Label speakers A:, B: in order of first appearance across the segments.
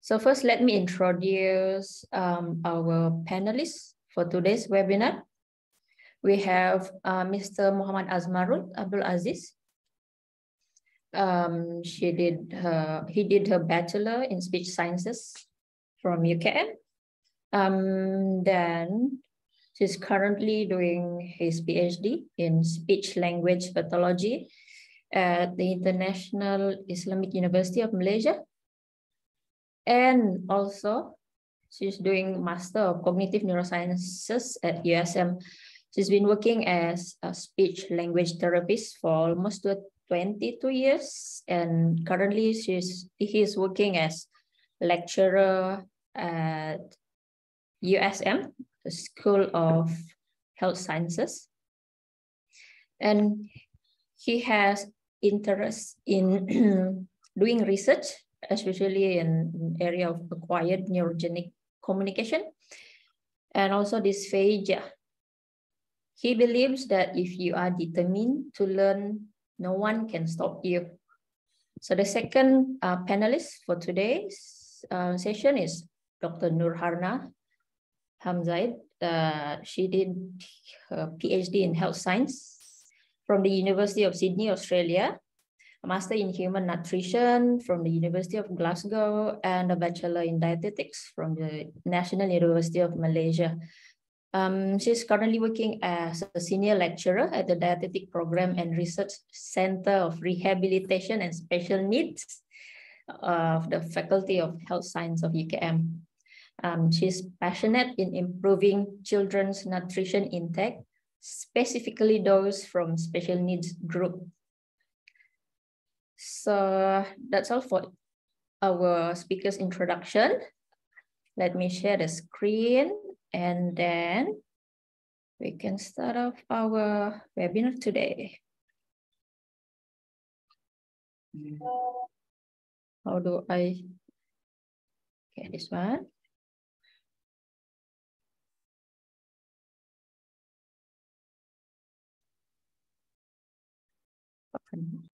A: So first, let me introduce our panelists for today's webinar. We have Mr. Mohd Azmarul A Aziz. He did her bachelor in speech sciences from UKM. Then she's currently doing his PhD in speech language pathology at the International Islamic University of Malaysia. And also she's doing Master of Cognitive Neurosciences at USM. She's been working as a speech language therapist for almost 22 years. And currently he's working as lecturer at USM, the School of Health Sciences. And he has interest in doing research, especially in area of acquired neurogenic communication and also dysphagia. He believes that if you are determined to learn, no one can stop you. So the second panelist for today's session is Dr. Nur Hana Hamzaid. She did her PhD in health science from the University of Sydney, Australia, a master in human nutrition from the University of Glasgow, and a bachelor in dietetics from the National University of Malaysia. She's currently working as a senior lecturer at the Dietetic Program and Research Center of Rehabilitation and Special Needs of the Faculty of Health Science of UKM. She's passionate in improving children's nutrition intake, specifically those from special needs group. So that's all for our speaker's introduction. Let me share the screen and then we can start off our webinar today. How do I get this one? Open.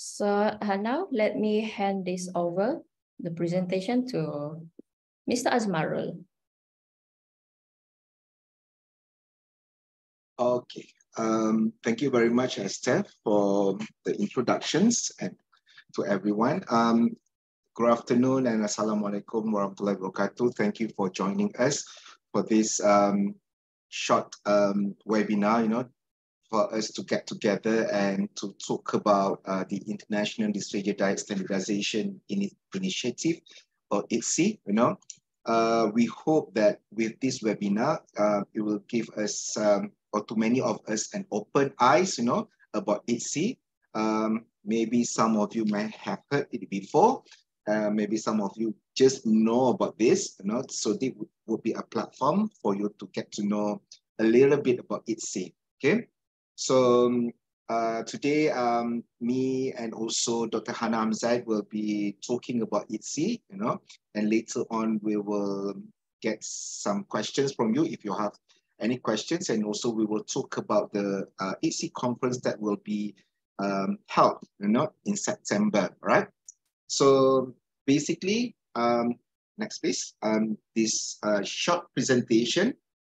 A: So now let me hand this over, the presentation, to Mr. Azmarul.
B: Okay, thank you very much, Esther, for the introductions and to everyone. Good afternoon and Assalamualaikum warahmatullahi wabarakatuh. Thank you for joining us for this short webinar, for us to get together and to talk about the International Dysphagia Diet Standardization Initiative, or IDDSI. We hope that with this webinar, it will give us, or to many of us, an open eyes, about IDDSI. Maybe some of you might have heard it before. Maybe some of you just know about this, so this would be a platform for you to get to know a little bit about IDDSI. Okay. So today, me and also Dr. Hana Hamzaid will be talking about IDDSI, and later on we will get some questions from you if you have any questions, and also we will talk about the IDDSI conference that will be held, in September, right? So basically, next please, this short presentation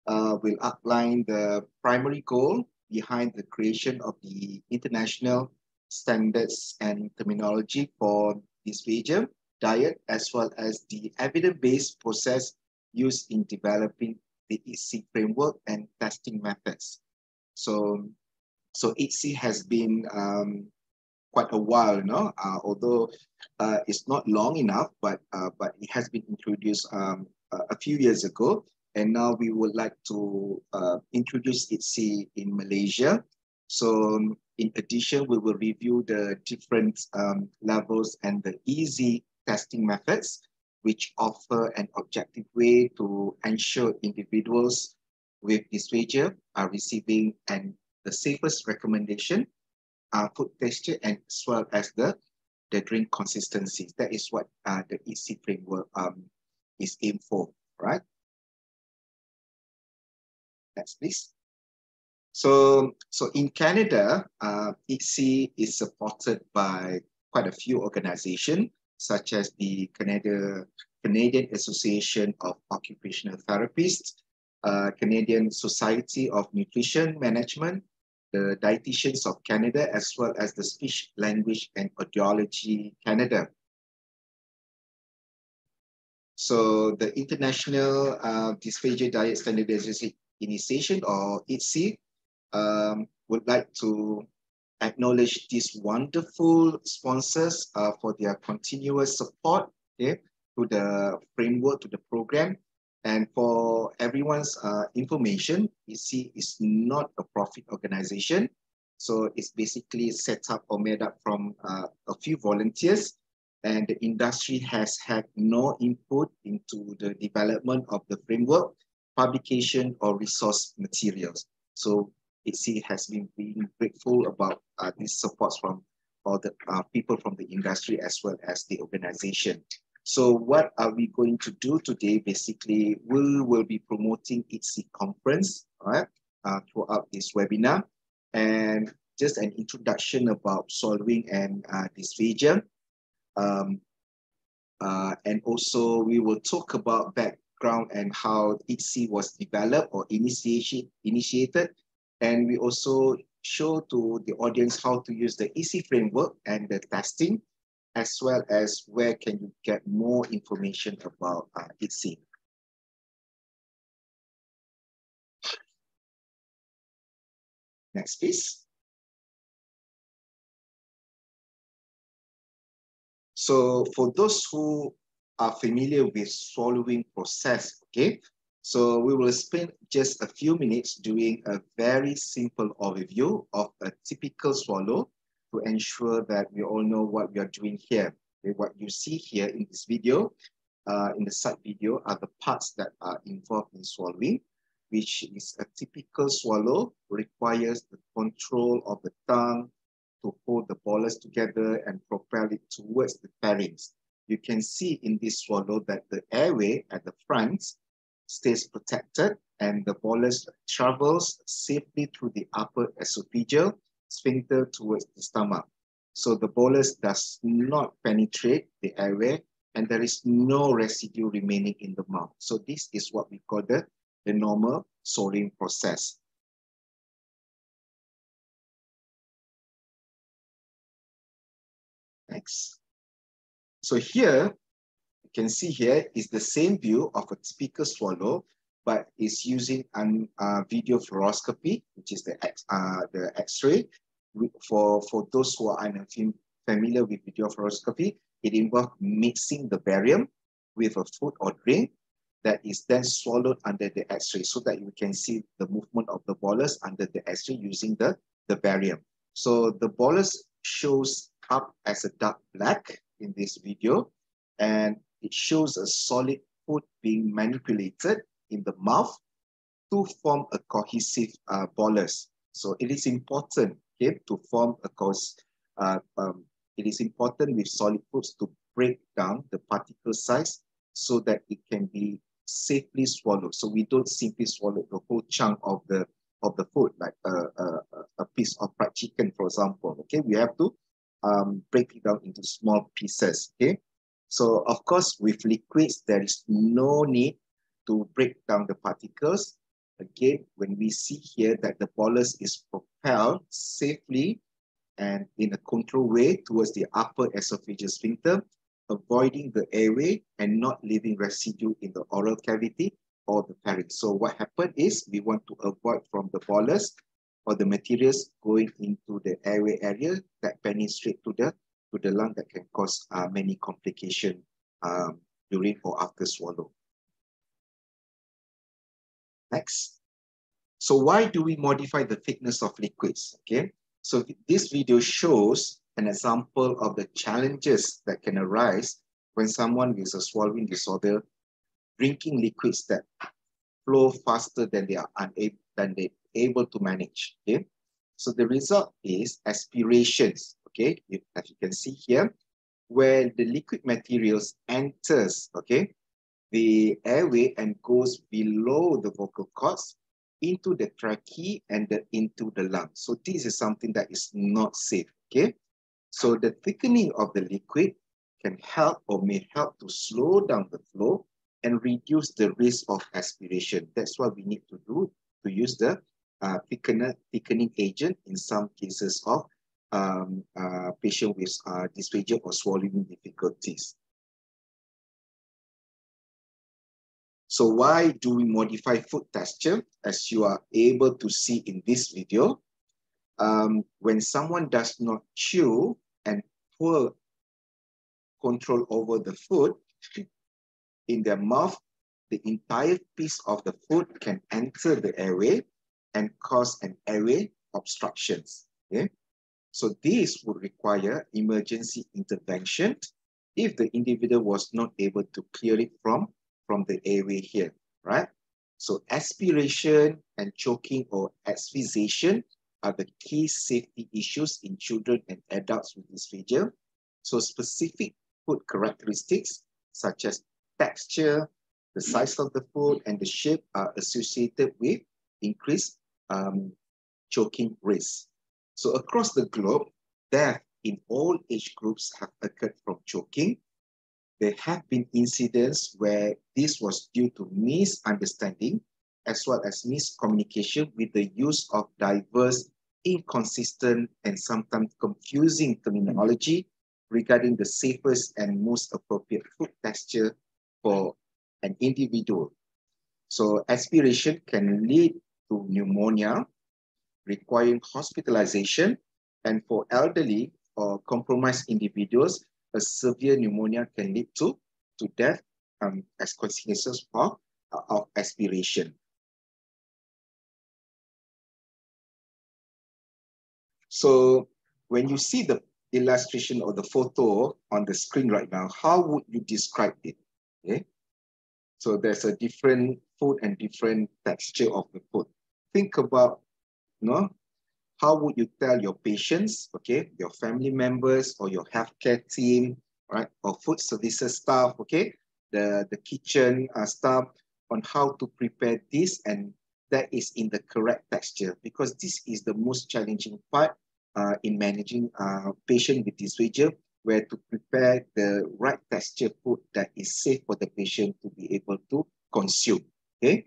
B: will outline the primary goal behind the creation of the international standards and terminology for dysphagia diet, as well as the evidence-based process used in developing the IDDSI framework and testing methods. So IDDSI has been quite a while, although it's not long enough, but it has been introduced a few years ago. And now we would like to introduce IDDSI in Malaysia. So in addition, we will review the different levels and the easy testing methods, which offer an objective way to ensure individuals with dysphagia are receiving the safest recommendation, food texture, and as well as the the drink consistencies. That is what the IDDSI framework is aimed for, right? Next, please. So in Canada, IDDSI is supported by quite a few organizations, such as the Canadian Association of Occupational Therapists, Canadian Society of Nutrition Management, the Dietitians of Canada, as well as the Speech, Language and Audiology Canada. So the International Dysphagia Diet Standardisation Initiation, or IDDSI, would like to acknowledge these wonderful sponsors for their continuous support, okay, to the framework, to the program. And for everyone's information, IDDSI is not a profit organization. So it's basically set up or made up from a few volunteers, and the industry has had no input into the development of the framework, publication, or resource materials. So IDDSI has been being grateful about these supports from all the people from the industry as well as the organization. So what are we going to do today? Basically, we will be promoting IDDSI conference, right, throughout this webinar, and just an introduction about swallowing and dysphagia. And also we will talk about background and how IDDSI was developed or initiated. And we also show to the audience how to use the IDDSI framework and the testing, as well as where can you get more information about IDDSI. Next, please. So for those who are familiar with swallowing process, okay, so we will spend just a few minutes doing a very simple overview of a typical swallow to ensure that we all know what we are doing here. Okay, what you see here in this video, in the side video, are the parts that are involved in swallowing, which is a typical swallow, requires the control of the tongue to hold the bolus together and propel it towards the pharynx. You can see in this swallow that the airway at the front stays protected and the bolus travels safely through the upper esophageal sphincter towards the stomach. So the bolus does not penetrate the airway and there is no residue remaining in the mouth. So this is what we call the normal swallowing process. Next. So here, you can see here is the same view of a typical swallow, but it's using video fluoroscopy, which is the X-ray. For those who are unfamiliar with video fluoroscopy, it involves mixing the barium with a food or drink that is then swallowed under the X-ray so that you can see the movement of the bolus under the X-ray using the barium. So the bolus shows up as a dark black in this video, and it shows a solid food being manipulated in the mouth to form a cohesive bolus. So it is important, okay, to form a it is important with solid foods to break down the particle size so that it can be safely swallowed. So we don't simply swallow the whole chunk of the food, like a piece of fried chicken, for example. Okay, we have to break it down into small pieces. Okay, so of course with liquids there is no need to break down the particles. Again, when we see here that the bolus is propelled safely and in a controlled way towards the upper esophageal sphincter, avoiding the airway and not leaving residue in the oral cavity or the pharynx. So what happened is we want to avoid from the bolus or the materials going into the airway area that penetrate to the lung that can cause many complications during or after swallow. Next. So why do we modify the thickness of liquids? Okay, so this video shows an example of the challenges that can arise when someone with a swallowing disorder drinking liquids that flow faster than they are able to manage. Okay, so the result is aspirations. Okay, as you can see here, where the liquid materials enters, okay, the airway and goes below the vocal cords into the trachea and into the lungs. So this is something that is not safe, okay? So the thickening of the liquid can help or may help to slow down the flow and reduce the risk of aspiration. That's what we need to do, to use the thickening agent in some cases of patient with dysphagia or swallowing difficulties. So why do we modify food texture? As you are able to see in this video, when someone does not chew and pour control over the food in their mouth, the entire piece of the food can enter the airway and cause an airway obstructions. Okay? So this would require emergency intervention if the individual was not able to clear it from the airway here, right? So aspiration and choking or asphyxiation are the key safety issues in children and adults with dysphagia. So specific food characteristics such as texture, the size of the food, and the shape are associated with increased choking risk. So across the globe, death in all age groups have occurred from choking. There have been incidents where this was due to misunderstanding as well as miscommunication with the use of diverse, inconsistent, and sometimes confusing terminology regarding the safest and most appropriate food texture for an individual. So aspiration can lead to pneumonia, requiring hospitalization, and for elderly or compromised individuals, a severe pneumonia can lead to death as consequences of aspiration. So when you see the illustration or the photo on the screen right now, how would you describe it? Okay? So there's a different food and different texture of the food. Think about, how would you tell your patients, okay, your family members or your healthcare team, right, or food services staff, okay, the kitchen staff on how to prepare this and that is in the correct texture, because this is the most challenging part in managing patient with dysphagia, where to prepare the right texture food that is safe for the patient to be able to consume, okay?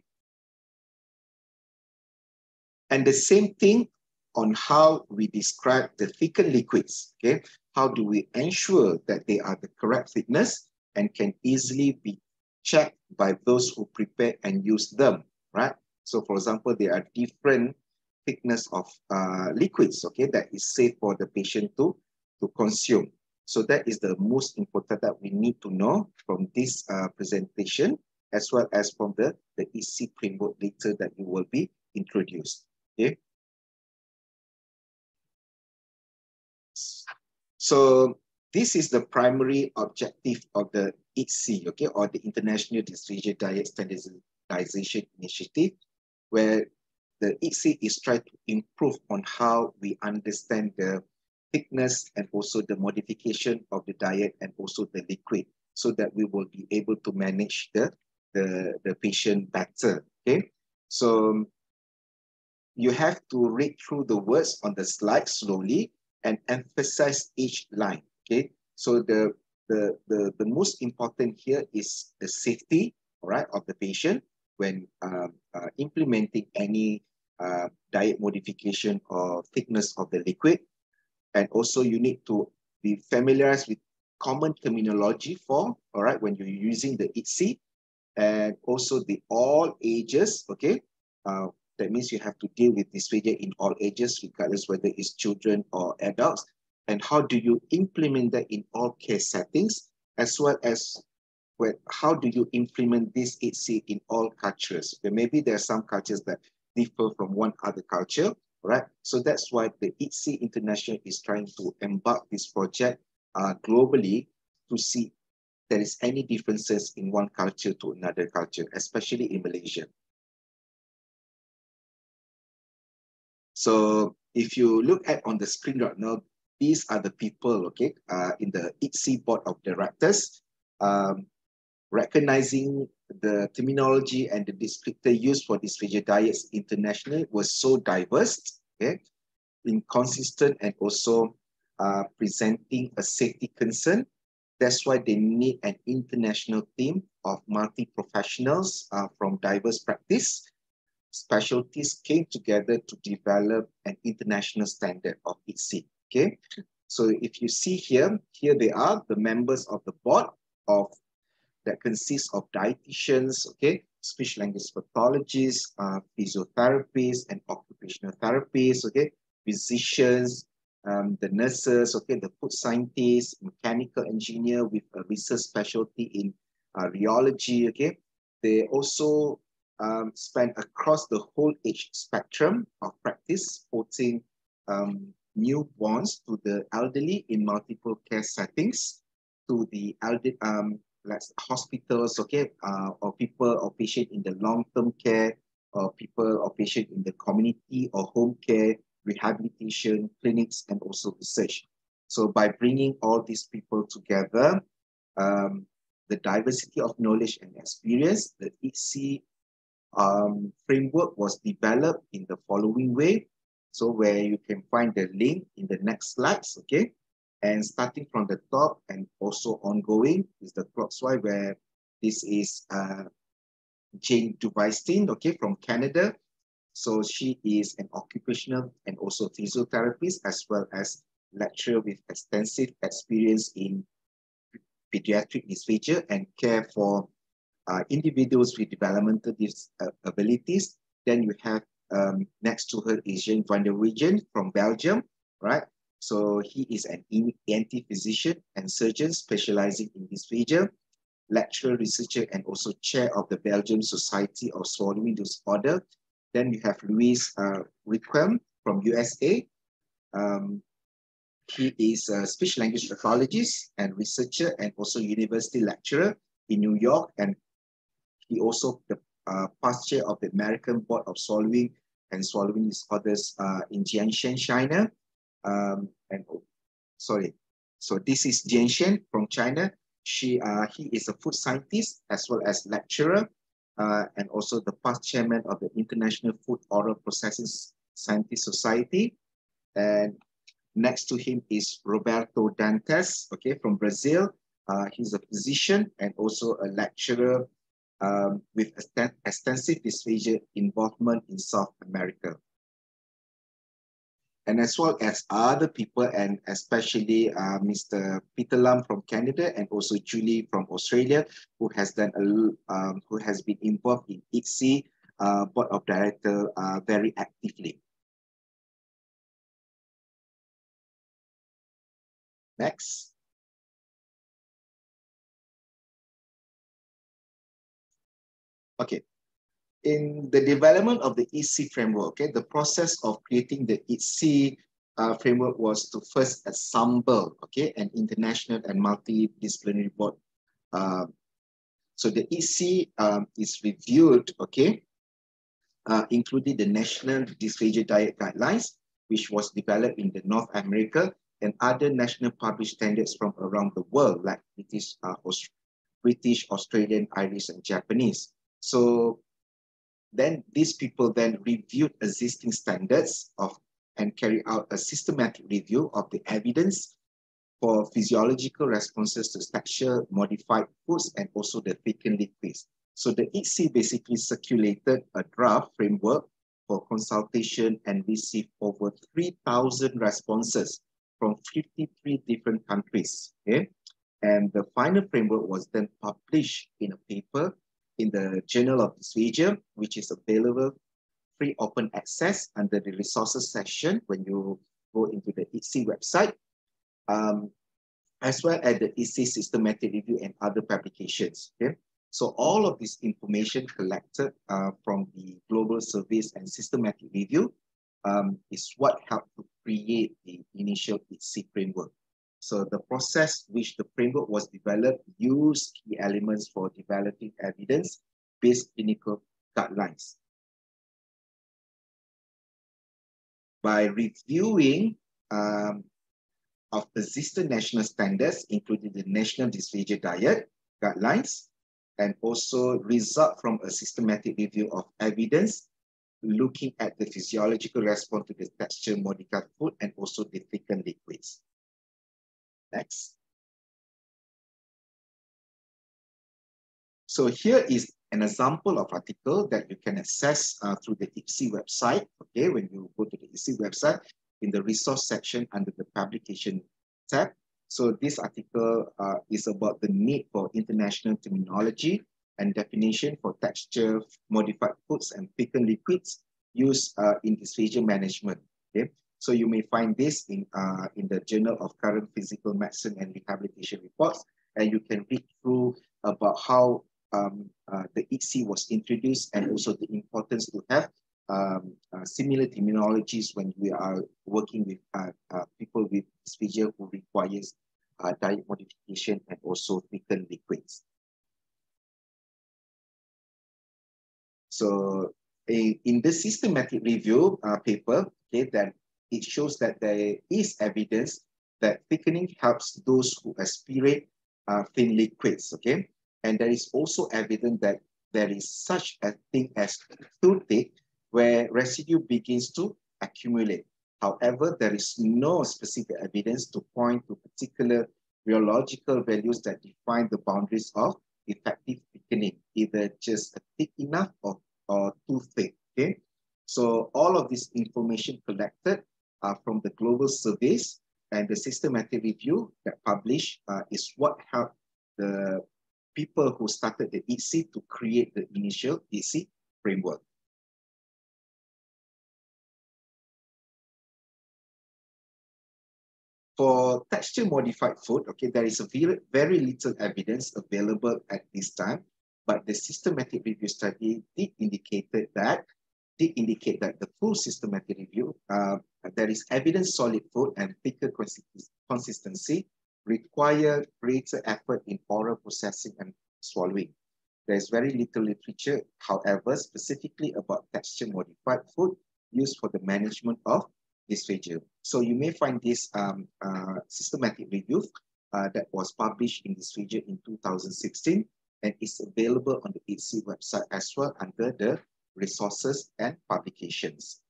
B: And the same thing on how we describe the thickened liquids, okay? How do we ensure that they are the correct thickness and can easily be checked by those who prepare and use them, right? So for example, there are different thickness of liquids, okay, that is safe for the patient to consume. So that is the most important that we need to know from this presentation, as well as from the EC framework later that you will be introduced, okay? So this is the primary objective of the IDDSI, okay, or the International Dysphagia Diet Standardization Initiative, where the IDDSI is trying to improve on how we understand the thickness and also the modification of the diet and also the liquid, so that we will be able to manage the patient better, okay? So you have to read through the words on the slide slowly and emphasize each line, okay? So the most important here is the safety, all right, of the patient when implementing any diet modification or thickness of the liquid. And also you need to be familiarized with common terminology for, all right, when you're using the IDDSI, and also the all ages, okay? That means you have to deal with dysphagia in all ages, regardless whether it's children or adults. And how do you implement that in all care settings, as well as how do you implement this IDDSI in all cultures? Maybe there are some cultures that differ from one other culture, right? So that's why the IDDSI International is trying to embark this project globally to see there is any differences in one culture to another culture, especially in Malaysia. So if you look at on the screen right now, these are the people, okay, in the IDDSI board of directors, recognizing the terminology and the descriptor used for dysphagia diets internationally was so diverse, okay, inconsistent, and also presenting a safety concern. That's why they need an international team of multi-professionals from diverse practice specialties came together to develop an international standard of IDDSI. Okay, so if you see here, here they are, the members of the board of that consists of dietitians, okay, speech language pathologists, physiotherapists, and occupational therapists, okay, physicians, the nurses, okay, the food scientists, mechanical engineer with a research specialty in rheology, okay. They also span across the whole age spectrum of practice, supporting newborns to the elderly in multiple care settings, to the elderly, like hospitals, okay, or people or patient in the long-term care, or people or patient in the community or home care, rehabilitation, clinics, and also research. So by bringing all these people together, the diversity of knowledge and experience, the IDDSI framework was developed in the following way. So where you can find the link in the next slides, okay? And starting from the top and also ongoing is the clockwise, where this is Jane Duvaistin, okay, from Canada. So she is an occupational and also physiotherapist, as well as lecturer with extensive experience in pediatric dysphagia and care for individuals with developmental disabilities. Then you have next to her is Jean van der Wegen from Belgium, right? So he is an ENT physician and surgeon specializing in dysphagia, lecturer, researcher, and also chair of the Belgian Society of Swallowing Disorder. Then you have Louis Requiem from USA. He is a speech language pathologist and researcher and also university lecturer in New York. And he also the past chair of the American Board of Swallowing and Swallowing Disorders in Jianshan, China. So this is Jianshan from China. He is a food scientist as well as lecturer and also the past chairman of the International Food Oral Processing Scientist Society. And next to him is Roberto Dantes, okay, from Brazil. He's a physician and also a lecturer with extensive dysphagia involvement in South America. And as well as other people, and especially Mr. Peter Lam from Canada and also Julie from Australia, who has done who has been involved in IDDSI board of director very actively. Next. Okay. In the development of the IDDSI framework, okay, the process of creating the IDDSI framework was to first assemble, okay, an international and multidisciplinary board. So the IDDSI is reviewed, okay, including the National Dysphagia Diet Guidelines, which was developed in the North America, and other national published standards from around the world, like British, Australian, Irish, and Japanese. So then these people then reviewed existing standards and carry out a systematic review of the evidence for physiological responses to texture modified foods and also the thickened liquids. So the IDDSI basically circulated a draft framework for consultation and received over 3,000 responses from 53 different countries. Okay? And the final framework was then published in a paper in the Journal of Dysphagia, which is available free open access under the resources section when you go into the IDDSI website, as well as the IDDSI systematic review and other publications. Okay? So all of this information collected from the global surveys and systematic review is what helped to create the initial IDDSI framework. So the process which the framework was developed used key elements for developing evidence-based clinical guidelines. By reviewing of persistent national standards, including the National Dysphagia Diet Guidelines, and also result from a systematic review of evidence looking at the physiological response to the texture modified food and also the thickened liquids. Next. So here is an example of article that you can access through the IDDSI website. Okay, when you go to the IDDSI website, in the resource section under the publication tab. So this article is about the need for international terminology and definition for texture modified foods and thickened liquids used in dysphagia management. Okay, so you may find this in the Journal of Current Physical Medicine and Rehabilitation Reports, and you can read through about how the IDDSI was introduced and also the importance to have similar terminologies when we are working with people with dysphagia who requires diet modification and also thickened liquids. So in the systematic review paper, okay, that it shows that there is evidence that thickening helps those who aspirate thin liquids, okay? And there is also evidence that there is such a thing as too thick, where residue begins to accumulate. However, there is no specific evidence to point to particular rheological values that define the boundaries of effective thickening, either just thick enough or too thick. Okay, so all of this information collected from the global surveys and the systematic review that published is what helped the people who started the IDDSI to create the initial IDDSI framework. For texture modified food, okay, there is a very little evidence available at this time, but the systematic review study did indicate that the full systematic review, there is evidence solid food and thicker consistency require greater effort in oral processing and swallowing. There is very little literature, however, specifically about texture modified food used for the management of dysphagia. So you may find this systematic review that was published in Dysphagia in 2016 and is available on the IDDSI website as well under the resources and publications.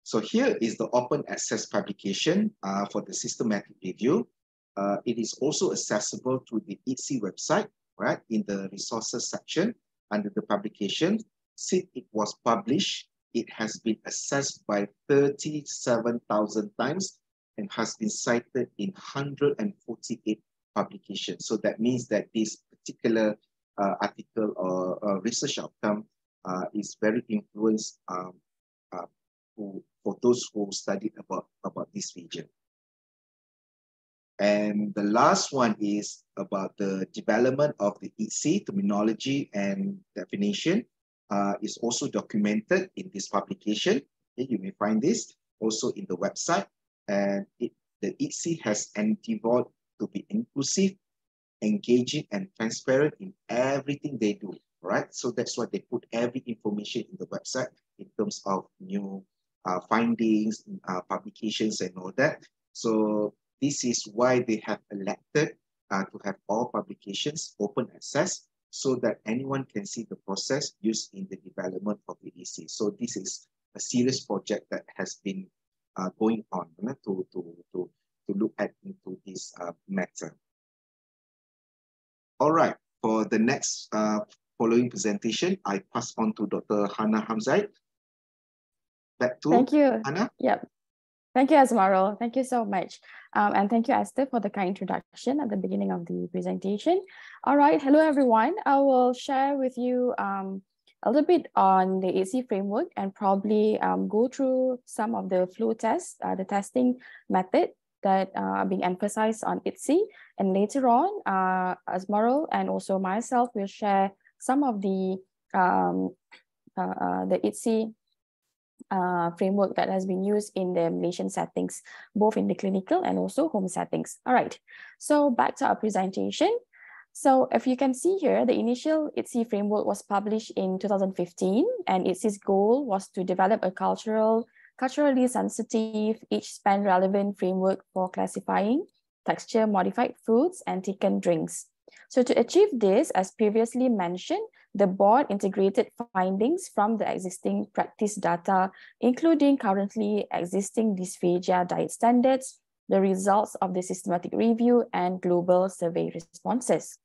B: So here is the open access publication for the systematic review. It is also accessible through the IDDSI website, right, in the resources section under the publication. Since it was published, it has been accessed by 37,000 times and has been cited in 148 publications. So that means that this particular article or research outcome is very influenced for those who studied about this region. And the last one is about the development of the IDDSI terminology and definition. Is also documented in this publication. Okay, you may find this also in the website. And the IDDSI has endeavored to be inclusive, engaging, and transparent in everything they do. Right? So that's why they put every information in the website in terms of new findings, publications, and all that. So this is why they have elected to have all publications open access, so that anyone can see the process used in the development of the IDDSI. So this is a serious project that has been going on to look at into this matter. All right, for the next following presentation, I pass on to Dr. Hana Hamzaid. Back to
C: Thank you.
B: Hana.
C: Yep. Thank you, Azmarul. Thank you so much. And thank you, Esther, for the kind introduction at the beginning of the presentation. All right, hello, everyone. I will share with you a little bit on the IDDSI framework and probably go through some of the flow tests, the testing method that are being emphasized on IDDSI. And later on, Azmarul and also myself will share some of the IDDSI framework that has been used in the Malaysian settings, both in the clinical and also home settings. All right, so back to our presentation. So if you can see here, the initial IDDSI framework was published in 2015, and IDDSI's goal was to develop a cultural culturally sensitive, age-span relevant framework for classifying texture-modified foods and thickened drinks. So to achieve this, as previously mentioned, the board integrated findings from the existing practice data, including currently existing dysphagia diet standards, the results of the systematic review, and global survey responses.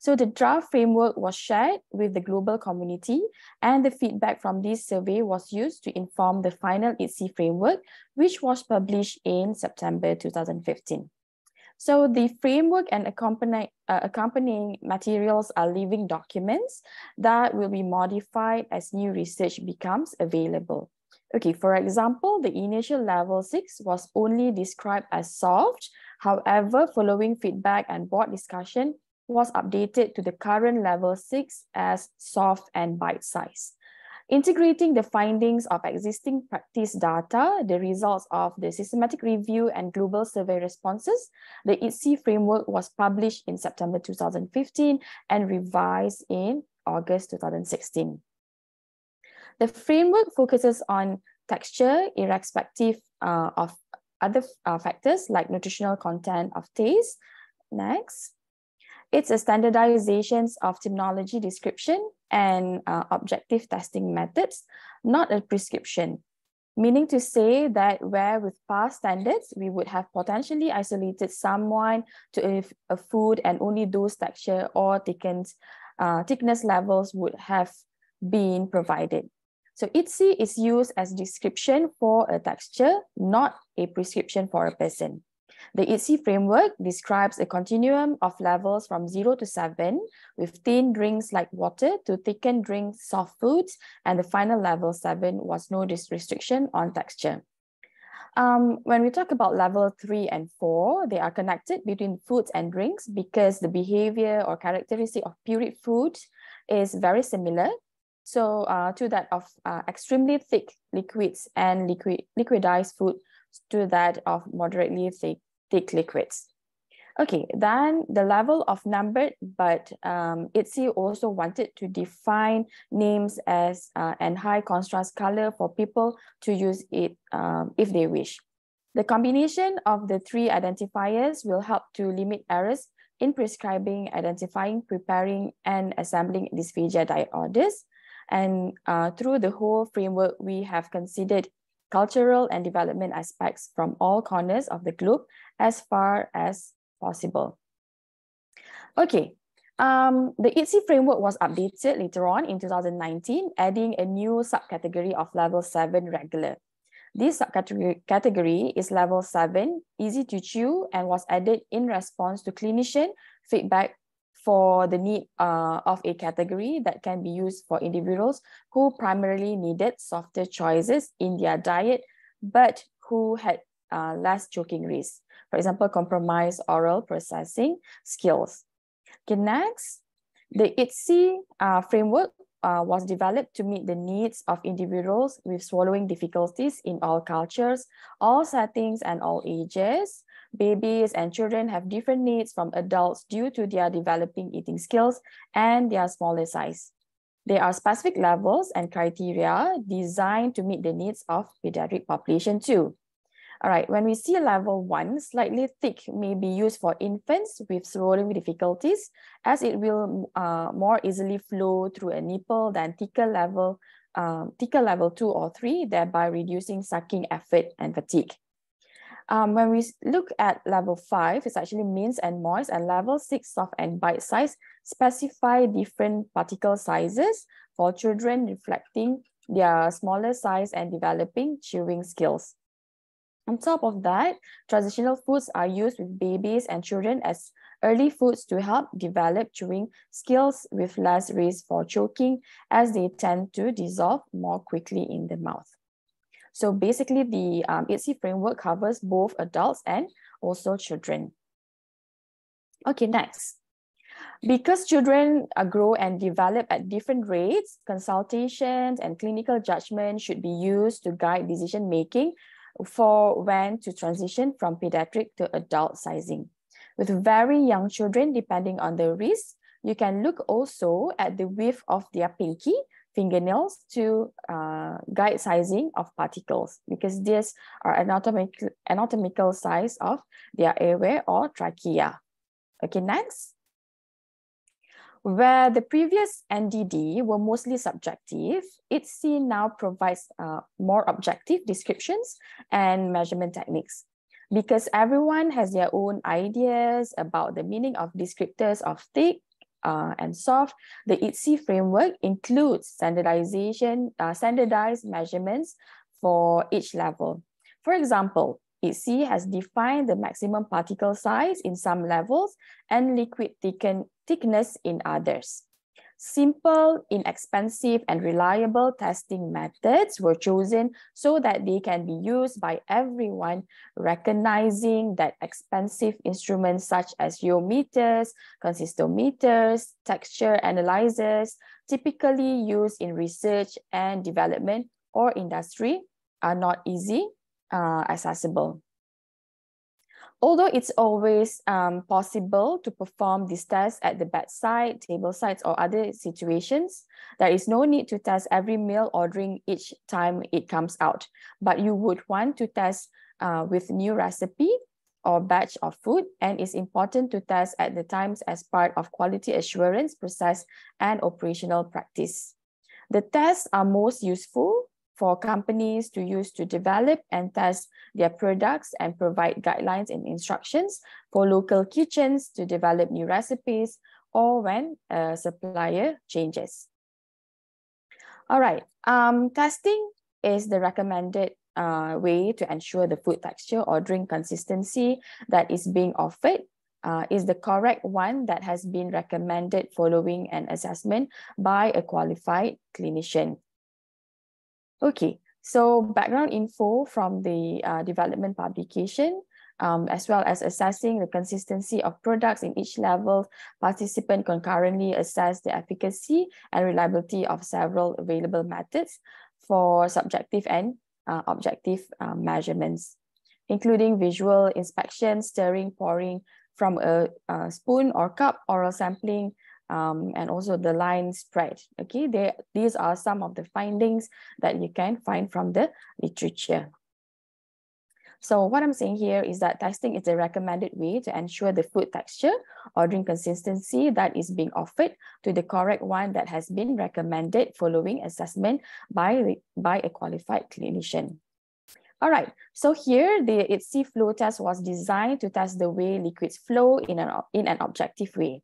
C: So the draft framework was shared with the global community, and the feedback from this survey was used to inform the final IDDSI framework, which was published in September 2015. So the framework and accompanying materials are living documents that will be modified as new research becomes available. Okay, for example, the initial level 6 was only described as soft. However, following feedback and board discussion was updated to the current level 6 as soft and bite-sized. Integrating the findings of existing practice data, the results of the systematic review and global survey responses, the IDDSI framework was published in September 2015 and revised in August 2016. The framework focuses on texture irrespective of other factors like nutritional content of taste. Next. It's a standardization of terminology description and objective testing methods, not a prescription. Meaning to say that where with past standards, we would have potentially isolated someone to a food and only those texture or thickness levels would have been provided. So IDDSI is used as description for a texture, not a prescription for a person. The IDDSI framework describes a continuum of levels from 0 to 7, with thin drinks like water to thickened drinks, soft foods, and the final level 7 was no restriction on texture. When we talk about level 3 and 4, they are connected between foods and drinks because the behavior or characteristic of pureed foods is very similar. So to that of extremely thick liquids and liquidized food to that of moderately thick liquids. Okay, then the level of numbered, but IDDSI also wanted to define names as and high contrast color for people to use it if they wish. The combination of the three identifiers will help to limit errors in prescribing, identifying, preparing, and assembling dysphagia diet orders. And through the whole framework, we have considered cultural and development aspects from all corners of the globe as far as possible. Okay, the IDDSI framework was updated later on in 2019, adding a new subcategory of level 7 regular. This subcategory is level 7, easy to chew, and was added in response to clinician feedback for the need of a category that can be used for individuals who primarily needed softer choices in their diet, but who had less choking risk. For example, compromised oral processing skills. Okay, next, the IDDSI framework was developed to meet the needs of individuals with swallowing difficulties in all cultures, all settings, and all ages. Babies and children have different needs from adults due to their developing eating skills and their smaller size. There are specific levels and criteria designed to meet the needs of pediatric population too. All right, when we see level 1, slightly thick may be used for infants with swallowing difficulties, as it will more easily flow through a nipple than thicker level 2 or 3, thereby reducing sucking effort and fatigue. When we look at level 5, it's actually mince and moist, and level 6, soft and bite size, specify different particle sizes for children reflecting their smaller size and developing chewing skills. On top of that, transitional foods are used with babies and children as early foods to help develop chewing skills with less risk for choking, as they tend to dissolve more quickly in the mouth. So basically, the IDDSI framework covers both adults and also children. Okay, next. Because children grow and develop at different rates, consultations and clinical judgment should be used to guide decision-making for when to transition from pediatric to adult sizing. With very young children, depending on the risk, you can look also at the width of their pinky, fingernails to guide sizing of particles, because these are anatomical size of their airway or trachea. Okay, next. Where the previous NDD were mostly subjective, IDDSI now provides more objective descriptions and measurement techniques. Because everyone has their own ideas about the meaning of descriptors of thick and soft, the IDDSI framework includes standardized measurements for each level. For example, IDDSI has defined the maximum particle size in some levels and liquid thickness in others. Simple, inexpensive, and reliable testing methods were chosen so that they can be used by everyone, recognizing that expensive instruments such as iometers, consistometers, texture analyzers, typically used in research and development or industry, are not easy accessible. Although it's always possible to perform this test at the bedside, table sides, or other situations, there is no need to test every meal ordering each time it comes out. But you would want to test with new recipe or batch of food, and it's important to test at the times as part of quality assurance process and operational practice. The tests are most useful for companies to use to develop and test their products and provide guidelines and instructions for local kitchens to develop new recipes or when a supplier changes. All right, testing is the recommended way to ensure the food texture or drink consistency that is being offered is the correct one that has been recommended following an assessment by a qualified clinician. Okay, so background info from the development publication, as well as assessing the consistency of products in each level, participants concurrently assess the efficacy and reliability of several available methods for subjective and objective measurements, including visual inspection, stirring, pouring from a spoon or cup, oral sampling, and also the line spread. Okay, these are some of the findings that you can find from the literature. So what I'm saying here is that testing is the recommended way to ensure the food texture or drink consistency that is being offered to the correct one that has been recommended following assessment by a qualified clinician. All right, so here the IDDSI flow test was designed to test the way liquids flow in an objective way.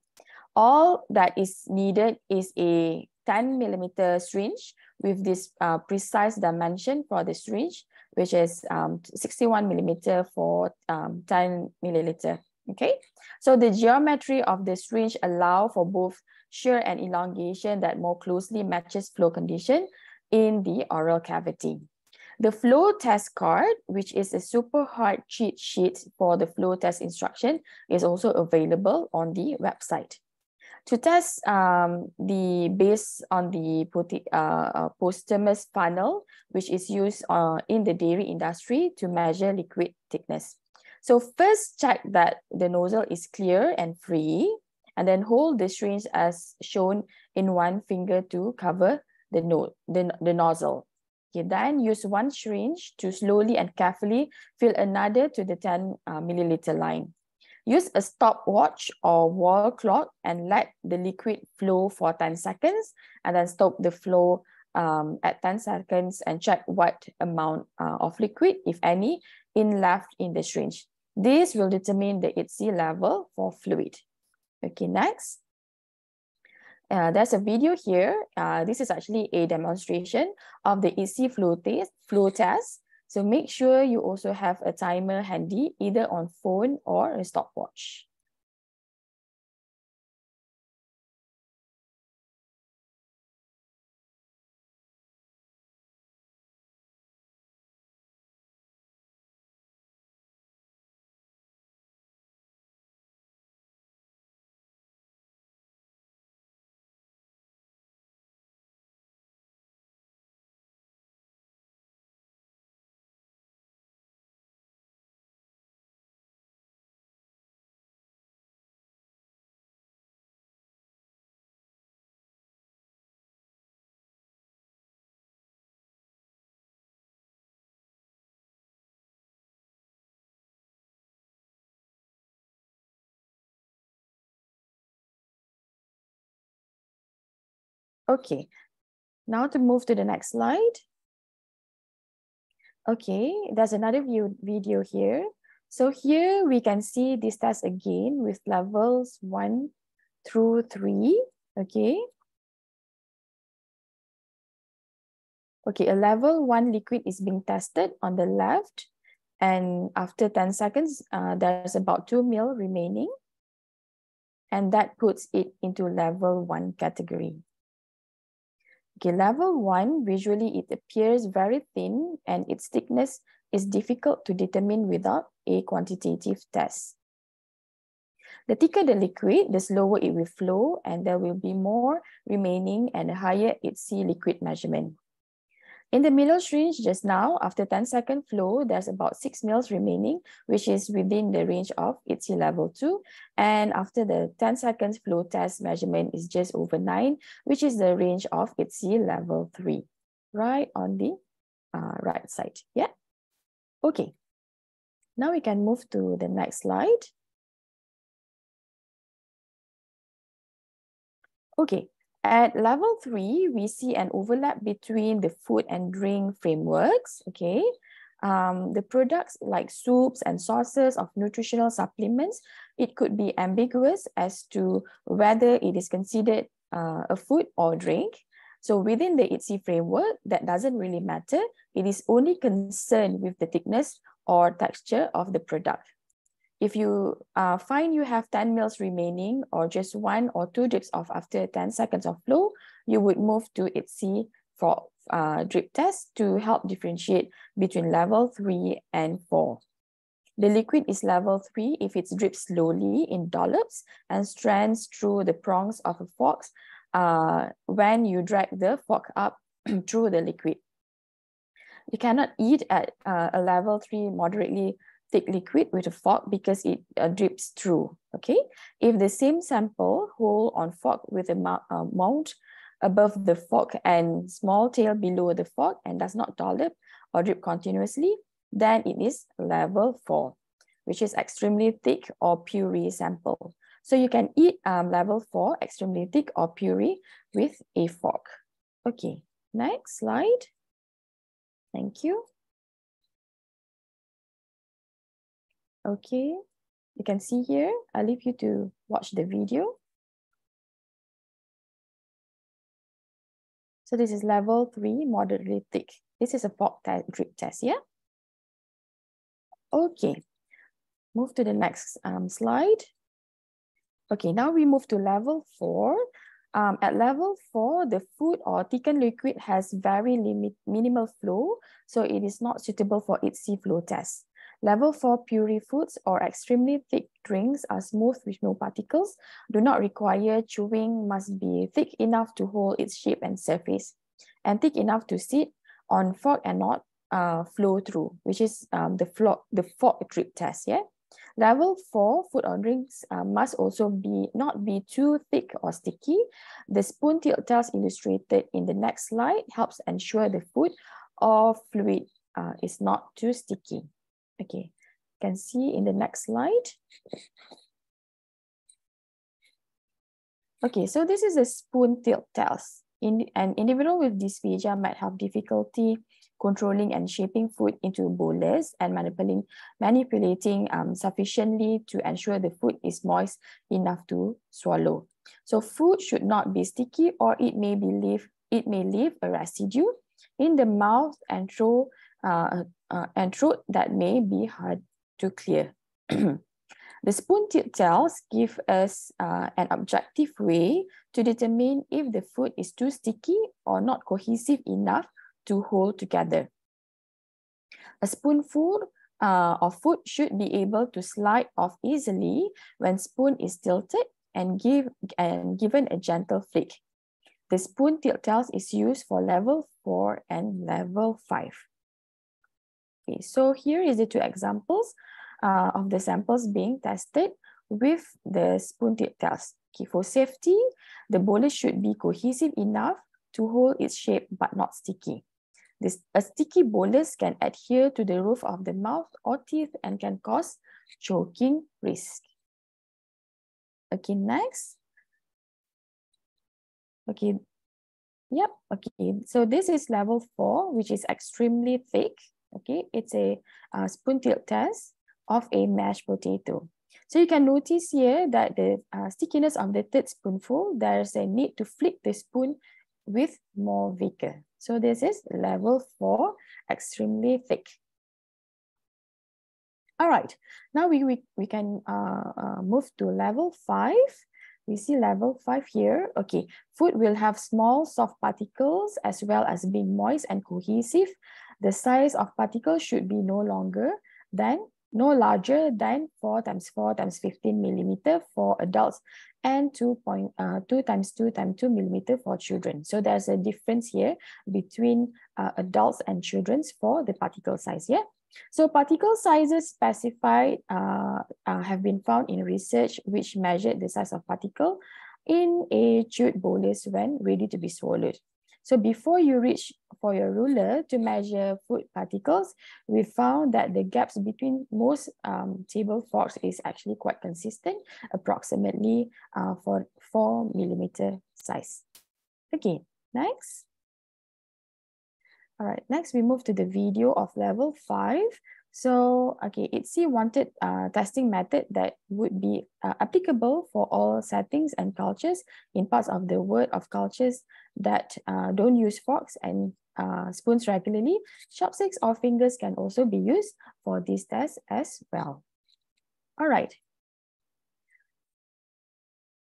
C: All that is needed is a 10mm syringe with this precise dimension for the syringe, which is 61mm for 10 milliliter. Okay, so the geometry of the syringe allow for both shear and elongation that more closely matches flow condition in the oral cavity. The flow test card, which is a super hard cheat sheet for the flow test instruction, is also available on the website. To test based on the posthumous funnel, which is used in the dairy industry to measure liquid thickness. So first check that the nozzle is clear and free, and then hold the syringe as shown in one finger to cover the nozzle. Okay, then use one syringe to slowly and carefully fill another to the 10 milliliter line. Use a stopwatch or wall clock and let the liquid flow for 10 seconds and then stop the flow at 10 seconds and check what amount of liquid, if any, left in the syringe. This will determine the IDDSI level for fluid. Okay, next. There's a video here. This is actually a demonstration of the IDDSI flow test. So make sure you also have a timer handy, either on phone or a stopwatch. Okay, now to move to the next slide. Okay, there's another video here. So here we can see this test again with levels 1 through 3. Okay. Okay, a level 1 liquid is being tested on the left. And after 10 seconds, there's about 2 ml remaining. And that puts it into level 1 category. Okay, level 1, visually it appears very thin and its thickness is difficult to determine without a quantitative test. The thicker the liquid, the slower it will flow, and there will be more remaining and a higher IDDSI liquid measurement. In the middle syringe just now, after 10-second flow, there's about 6 ml remaining, which is within the range of IDDSI level 2. And after the 10 seconds flow test, measurement is just over 9, which is the range of IDDSI level 3, right on the right side. Yeah. Okay. Now we can move to the next slide. Okay. At level 3, we see an overlap between the food and drink frameworks. Okay. The products like soups and sauces of nutritional supplements, it could be ambiguous as to whether it is considered a food or drink. So within the IDDSI framework, that doesn't really matter. It is only concerned with the thickness or texture of the product. If you find you have 10 ml remaining or just 1 or 2 drips of after 10 seconds of flow, you would move to IDDSI for drip test to help differentiate between level 3 and 4. The liquid is level 3 if it's dripped slowly in dollops and strands through the prongs of a fork when you drag the fork up through the liquid. You cannot eat at a level 3 moderately thick liquid with a fork because it drips through. Okay, if the same sample whole on fork with a mount above the fork and small tail below the fork and does not dollop or drip continuously, then it is level 4, which is extremely thick or puree sample. So you can eat level 4 extremely thick or puree with a fork. Okay, next slide. Thank you. Okay, you can see here, I'll leave you to watch the video. So this is level 3, moderately thick. This is a fork drip test, yeah? Okay, move to the next slide. Okay, now we move to level 4. At level 4, the food or thickened liquid has very minimal flow, so it is not suitable for IDDSI flow test. Level 4 puree foods or extremely thick drinks are smooth with no particles, do not require chewing, must be thick enough to hold its shape and surface, and thick enough to sit on fork and not flow through, which is the fork drip test. Yeah. Level 4 food or drinks must also not be too thick or sticky. The spoon tilt test illustrated in the next slide helps ensure the food or fluid is not too sticky. Okay, you can see in the next slide. Okay, so this is a spoon tilt test. An individual with dysphagia might have difficulty controlling and shaping food into bowls and manipulating sufficiently to ensure the food is moist enough to swallow. So food should not be sticky, or it may leave a residue in the mouth and throat that may be hard to clear. The spoon tilt test gives us an objective way to determine if the food is too sticky or not cohesive enough to hold together. A spoonful of food should be able to slide off easily when spoon is tilted and given a gentle flick. The spoon tilt test is used for level 4 and level 5. Okay, so here is the 2 examples of the samples being tested with the spoon tilt test. Okay, for safety, the bolus should be cohesive enough to hold its shape but not sticky. A sticky bolus can adhere to the roof of the mouth or teeth and can cause choking risk. Okay, next. Okay, Yep, okay. So this is level 4, which is extremely thick. Okay, it's a spoon tilt test of a mashed potato. So you can notice here that the stickiness of the third spoonful, there's a need to flick the spoon with more vigor. So this is level 4, extremely thick. All right, now we can move to level 5. We see level 5 here. Okay, food will have small soft particles as well as being moist and cohesive. The size of particles should be no larger than 4 times 4 times 15 millimeter for adults and 2 times 2 times 2 millimeter for children. So there's a difference here between adults and children for the particle size. Yeah. So particle sizes specified have been found in research which measured the size of particle in a chewed bolus when ready to be swallowed. So before you reach for your ruler to measure food particles, we found that the gaps between most table forks is actually quite consistent, approximately for 4 millimeter size. Okay, next. All right, next we move to the video of level 5. So, okay, IDDSI wanted testing method that would be applicable for all settings and cultures in parts of the world of cultures that don't use forks and spoons regularly. Chopsticks or fingers can also be used for this test as well. All right.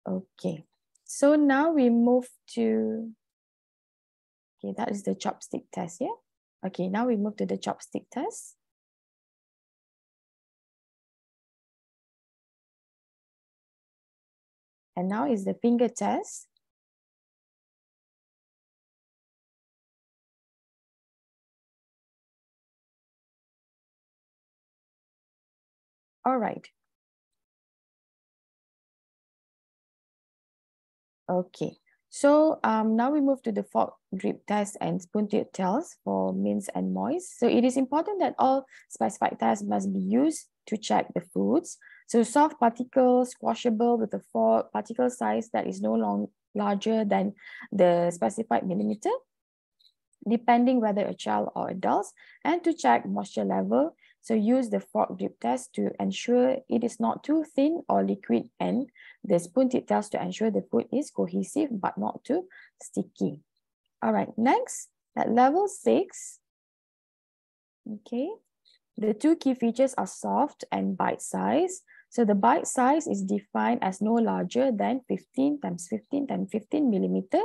C: Okay, so now we move to okay, that is the chopstick test, yeah? Okay, now we move to the chopstick test. And now is the finger test. All right. Okay. So now we move to the fork drip test and spoon tip test for mince and moist. So it is important that all specified tests must be used to check the foods. So soft particles, squashable with a fork, particle size that is no larger than the specified millimeter, depending whether a child or adults, and to check moisture level. So use the fork drip test to ensure it is not too thin or liquid, and the spoon tip test to ensure the food is cohesive but not too sticky. All right, next, at level 6, okay, the two key features are soft and bite size. So the bite size is defined as no larger than 15 times 15 times 15 millimeter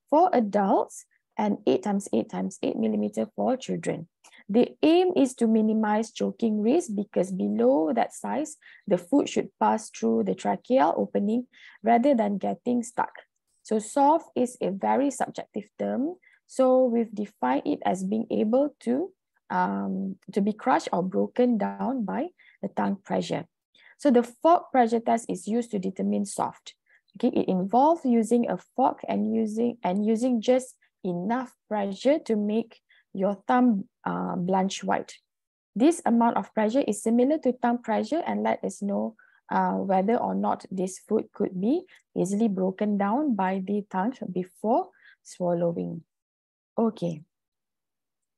C: for adults and 8 times 8 times 8 millimeter for children. The aim is to minimize choking risk because below that size, the food should pass through the tracheal opening rather than getting stuck. So soft is a very subjective term. So we've defined it as being able to be crushed or broken down by the tongue pressure. So the fork pressure test is used to determine soft. Okay, it involves using a fork and using just enough pressure to make your thumb blanch white. This amount of pressure is similar to tongue pressure and let us know whether or not this food could be easily broken down by the tongue before swallowing. Okay.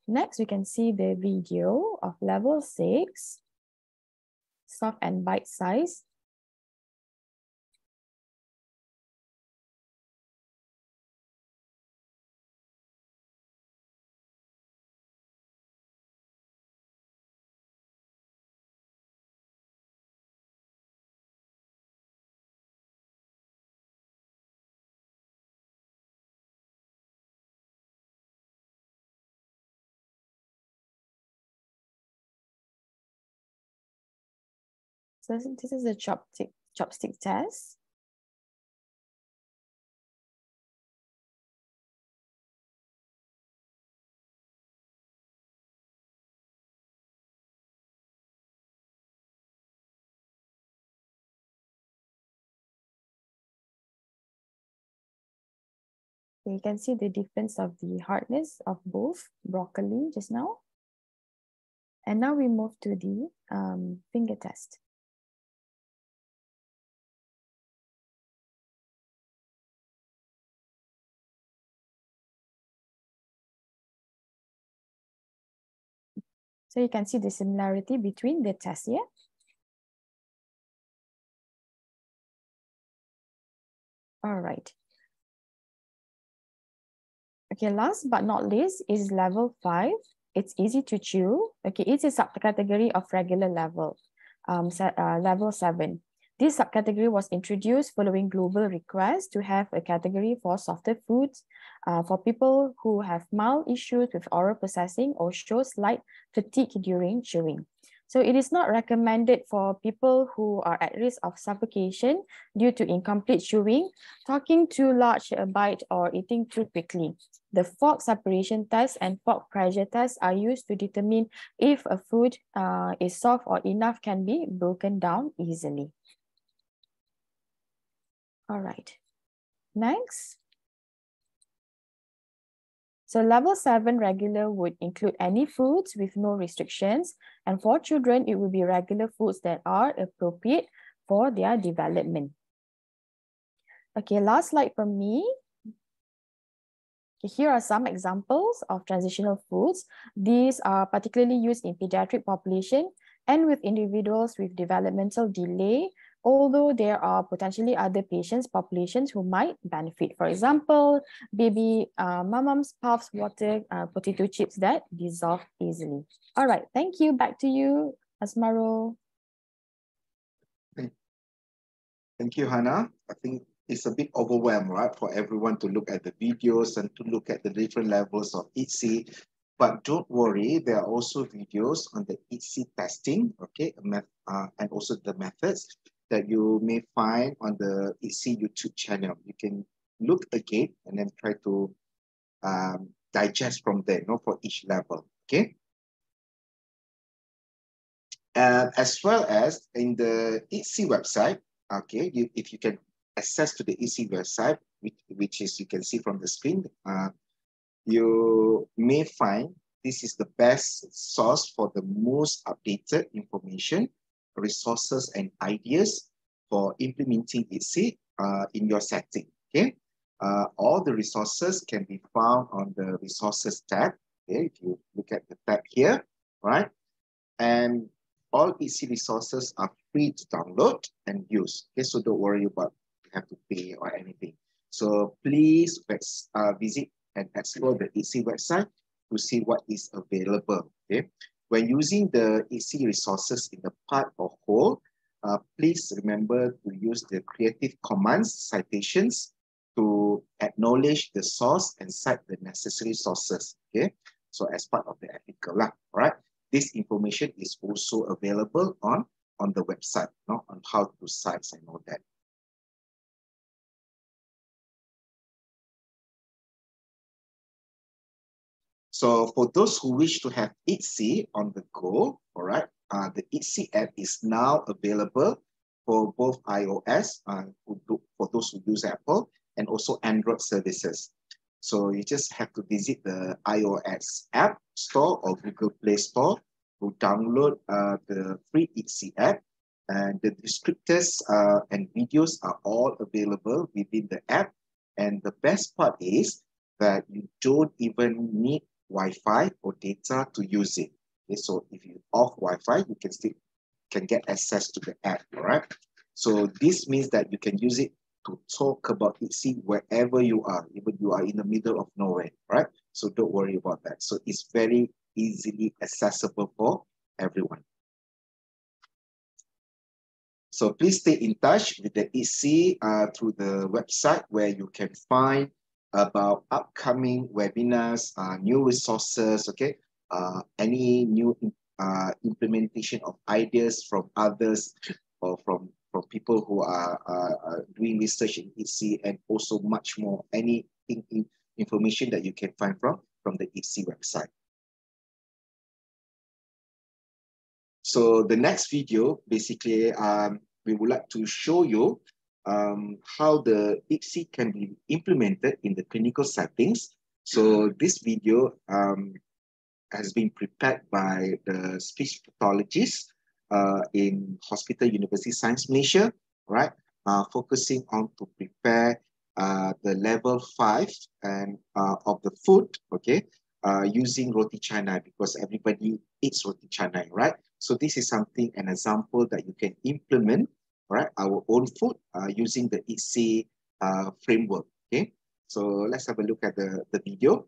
C: Next, we can see the video of level 6, soft and bite size. So this is a chopstick test. You can see the difference of the hardness of both broccoli just now. And now we move to the finger test. So you can see the similarity between the tests here. All right. Okay, last but not least is level 5. It's easy to chew. Okay, it's a subcategory of regular level, level 7. This subcategory was introduced following global requests to have a category for softer foods for people who have mild issues with oral processing or show slight fatigue during chewing. So it is not recommended for people who are at risk of suffocation due to incomplete chewing, talking too large a bite, or eating too quickly. The fork separation test and fork pressure test are used to determine if a food is soft or enough can be broken down easily. All right, next. So level 7 regular would include any foods with no restrictions. And for children, it will be regular foods that are appropriate for their development. Okay, last slide from me. Okay, here are some examples of transitional foods. These are particularly used in pediatric population and with individuals with developmental delay, although there are potentially other patients populations who might benefit. For example, baby Mamam's puffs, water, potato chips that dissolve easily. All right, thank you. Back to you, Azmarul.
B: Thank you, Hana. I think it's a bit overwhelmed, right, for everyone to look at the videos and to look at the different levels of IDDSI. But don't worry, there are also videos on the IDDSI testing, okay, and also the methods that you may find on the IDDSI YouTube channel. You can look again and then try to digest from there, for each level, okay? As well as in the IDDSI website, okay, if you can access to the IDDSI website, which is you can see from the screen, you may find this is the best source for the most updated information, resources, and ideas for implementing IDDSI in your setting. Okay, all the resources can be found on the resources tab. Okay, if you look at the tab here, right, and all IDDSI resources are free to download and use. Okay, so don't worry about you have to pay or anything. So please visit and explore the IDDSI website to see what is available. Okay, when using the IDDSI resources in the part or whole, please remember to use the Creative Commons citations to acknowledge the source and cite the necessary sources. Okay, so as part of the article, all right. This information is also available on the website, on how to cite and all that. So for those who wish to have IDDSI on the go, all right, the IDDSI app is now available for both iOS, for those who use Apple, and also Android services. So you just have to visit the iOS App Store or Google Play Store to download the free IDDSI app, and the descriptors and videos are all available within the app. And the best part is that you don't even need Wi-Fi or data to use it. Okay, so if you off Wi-Fi, you can still get access to the app, all right? So this means that you can use it to talk about IDDSI wherever you are, even you are in the middle of nowhere, right? So don't worry about that. So it's very easily accessible for everyone. So please stay in touch with the IDDSI through the website, where you can find about upcoming webinars, new resources, okay? Any new implementation of ideas from others or from people who are doing research in IDDSI, and also much more, any information that you can find from the IDDSI website. So the next video, basically, we would like to show you how the IDDSI can be implemented in the clinical settings. So this video has been prepared by the speech pathologist in Hospital University Science Malaysia, right? Focusing on to prepare the level 5 and of the food, okay, using roti canai, because everybody eats roti canai, right? So this is something, an example that you can implement, right? Our own food using the IDDSI framework, okay? So let's have a look at the video.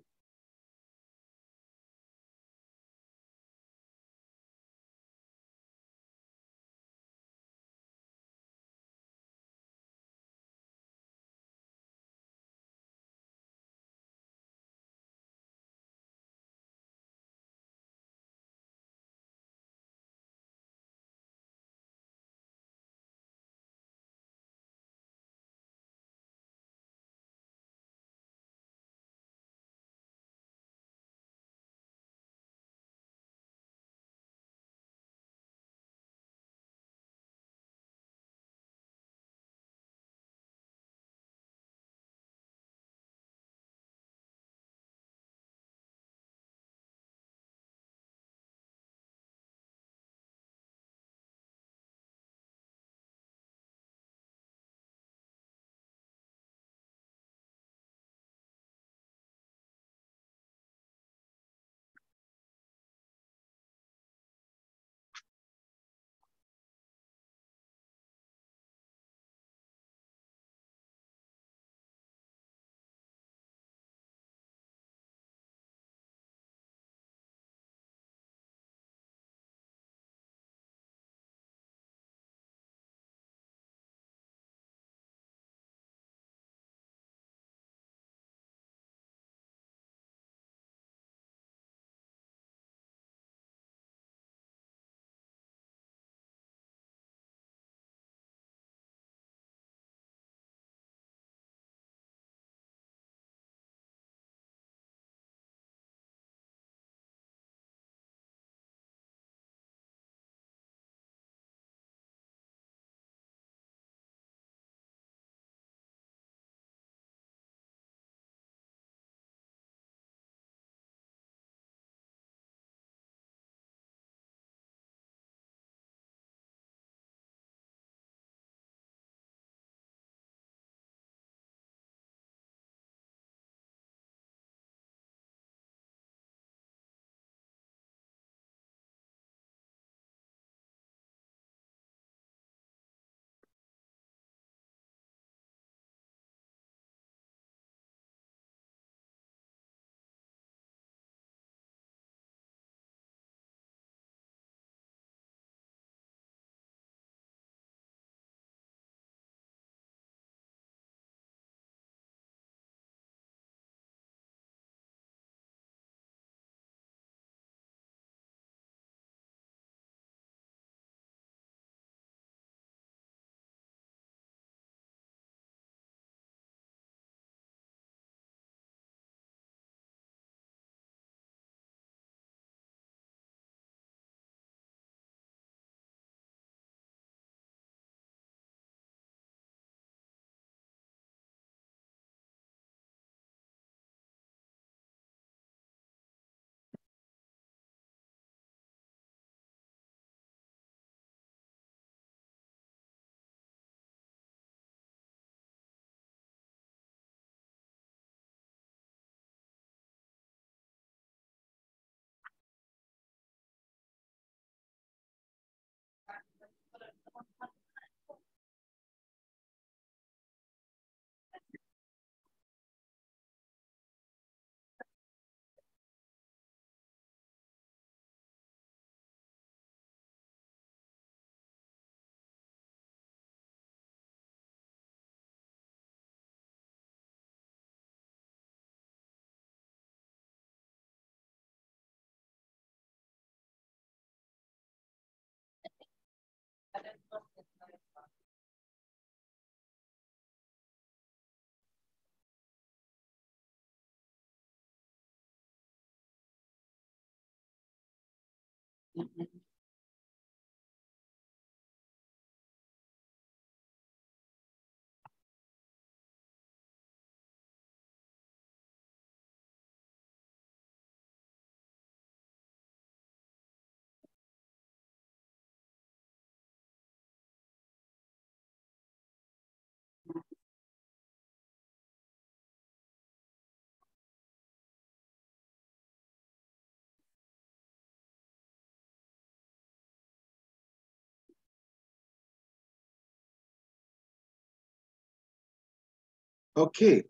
B: Okay,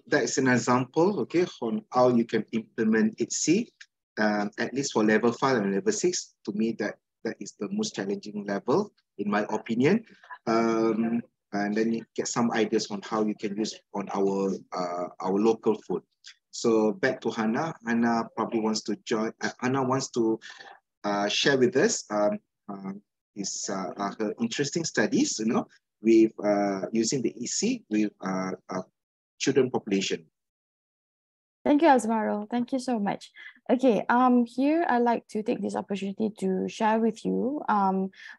B: that is an example, okay, on how you can implement IDDSI, at least for level 5 and level 6. To me, that is the most challenging level, in my opinion. And then you get some ideas on how you can use on our local food. So back to Hana. Hana probably wants to join. Hana wants to share with us her interesting studies, with using the IDDSI with children population.
C: Thank you, Azmarul. Thank you so much. Okay, here I'd like to take this opportunity to share with you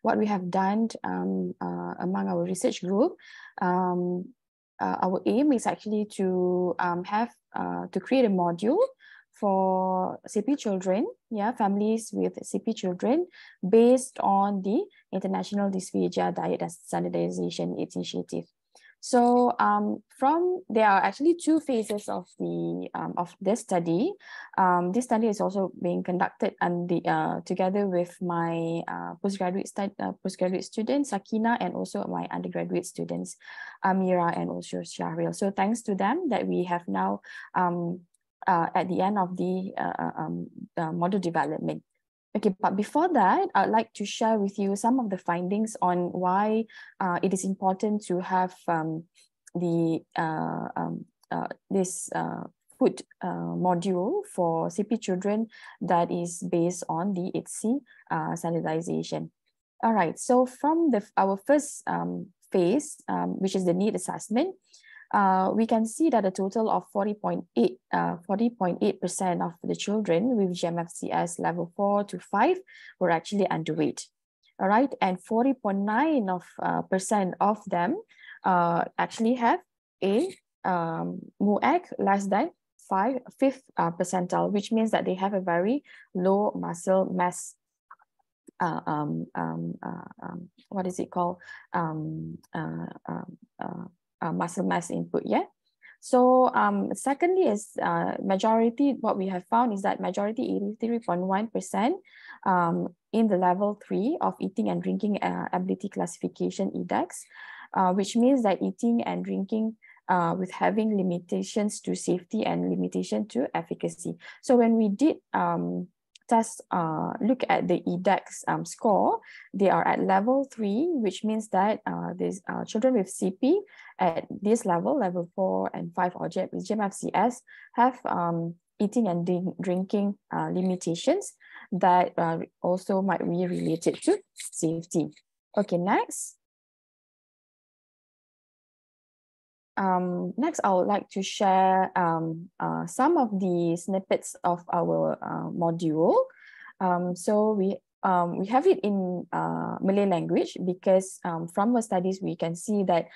C: what we have done among our research group. Our aim is actually to to create a module for CP children, families with CP children, based on the International Dysphagia Diet Standardization Initiative. So there are actually two phases of this study. This study is also being conducted together with my postgraduate students, Sakina, and also my undergraduate students, Amira and also Shahril. So thanks to them that we have now at the end of the model development. Okay, but before that, I'd like to share with you some of the findings on why it is important to have this food module for CP children that is based on the IDDSI standardization. All right, so from our first phase, which is the need assessment, we can see that a total of 40.8% of the children with GMFCS level 4 to 5 were actually underweight. All right, and 40.9% of them actually have a MUAC less than 5th percentile, which means that they have a very low muscle mass. What is it called? Muscle mass input, So secondly is majority, what we have found is that majority 83.1% in the level 3 of eating and drinking ability classification index, which means that eating and drinking with having limitations to safety and limitation to efficacy. So when we did look at the IDDEX score, they are at level 3, which means that these children with CP at this level, level 4 and 5 or GMFCS, have eating and drinking limitations that also might be related to safety. Okay, next. Next, I would like to share some of the snippets of our module. So we have it in Malay language because from our studies, we can see that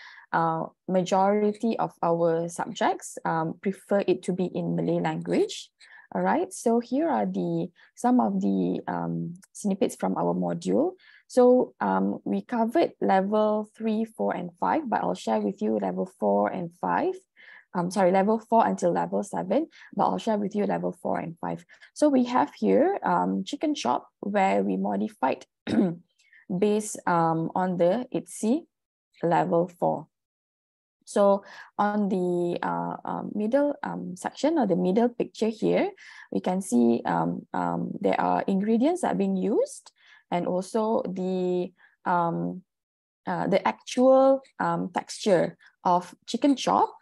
C: majority of our subjects prefer it to be in Malay language. All right, so here are some of the snippets from our module. So we covered level 3, 4, and 5, but I'll share with you level 4 and 5. Level 4 until level 7, but I'll share with you level 4 and 5. So we have here chicken chop, where we modified based on the IDDSI level 4. So on the middle section or the middle picture here, we can see there are ingredients that are being used, and also the actual texture of chicken chop.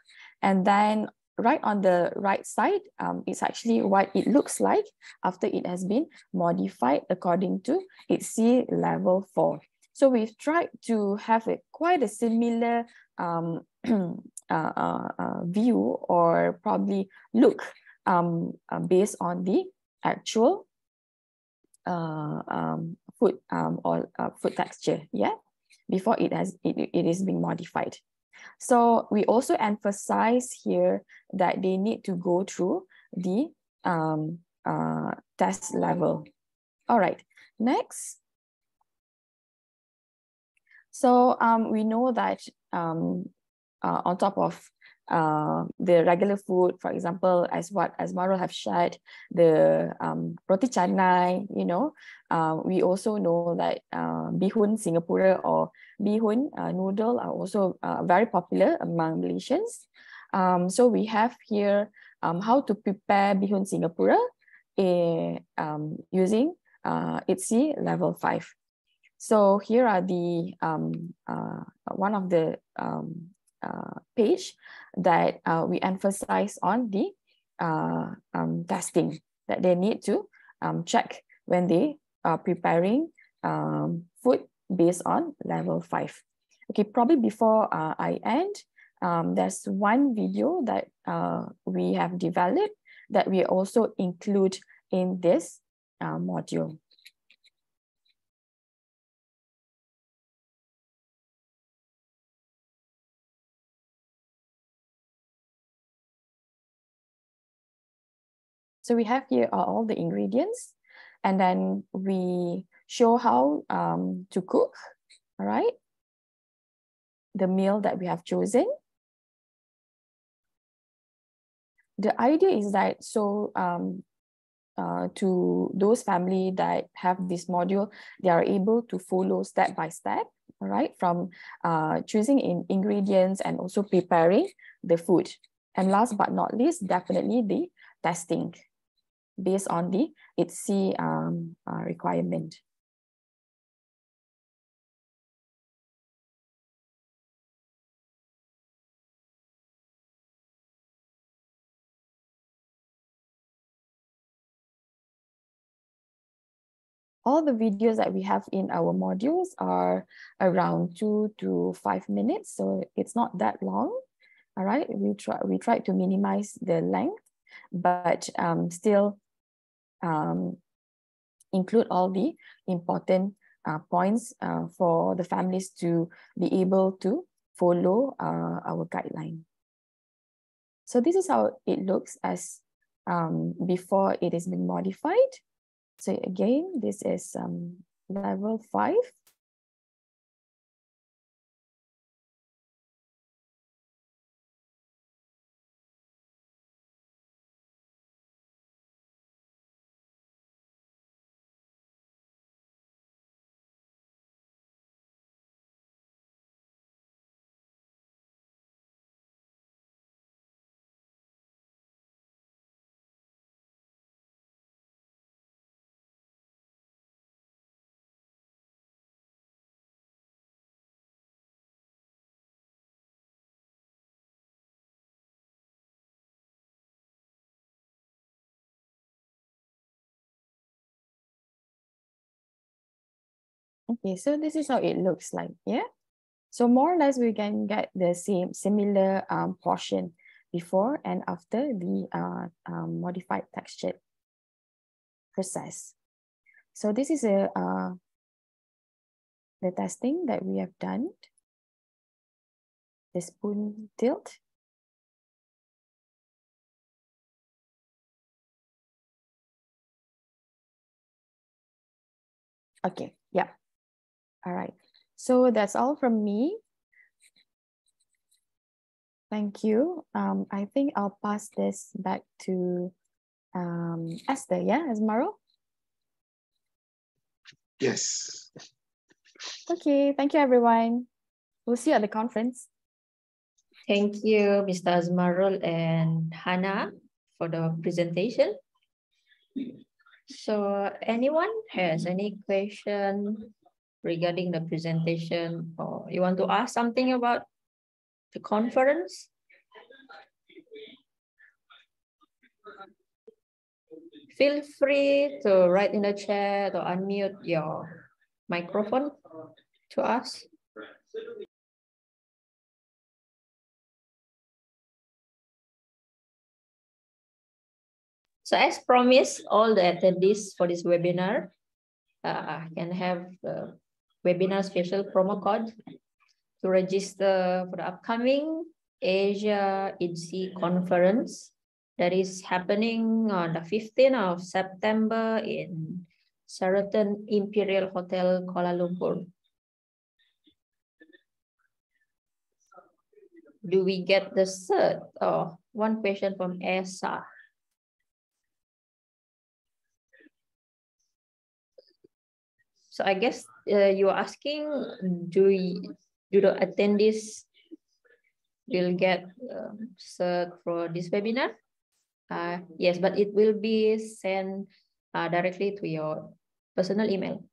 C: And then right on the right side, it's actually what it looks like after it has been modified according to IDDSI level 4. So we've tried to have quite a similar view, or probably look, based on the actual food food texture, before it is being modified. So we also emphasize here that they need to go through the test level. All right, next. So we know that on top of the regular food, for example, as what Azmarul have shared, the roti canai, we also know that bihun Singapura or bihun noodle are also very popular among Malaysians. So we have here how to prepare bihun Singapura using IDDSI level 5. So here are the one of the page that we emphasize on the testing that they need to check when they are preparing food based on level 5. Okay, probably before I end, there's one video that we have developed that we also include in this module. So we have here all the ingredients, and then we show how to cook, all right? The meal that we have chosen. The idea is that to those family that have this module, they are able to follow step by step, all right, from choosing ingredients and also preparing the food. And last but not least, definitely the testing based on the IDDSI requirement. All the videos that we have in our modules are around 2 to 5 minutes, so it's not that long. All right, we try to minimize the length, but still include all the important points for the families to be able to follow our guideline. So this is how it looks as before it has been modified. So again, this is level 5. Okay, so this is how it looks like, yeah? So more or less we can get the similar portion before and after the modified texture process. So this is the testing that we have done. The spoon tilt. Okay, yeah. All right. So that's all from me. Thank you. I think I'll pass this back to Esther, yeah, Azmarul?
B: Yes.
C: Okay, thank you, everyone. We'll see you at the conference.
A: Thank you, Mr. Azmarul and Hana, for the presentation. So anyone has any question regarding the presentation, or you want to ask something about the conference? Feel free to write in the chat or unmute your microphone to ask. So as promised, all the attendees for this webinar can have the webinar special promo code to register for the upcoming Asia IDDSI conference that is happening on the 15th of September in Sheraton Imperial Hotel, Kuala Lumpur. Do we get the cert? Oh, one question from Esa. So I guess you're asking, do the attendees will get cert for this webinar. Yes, but it will be sent directly to your personal email.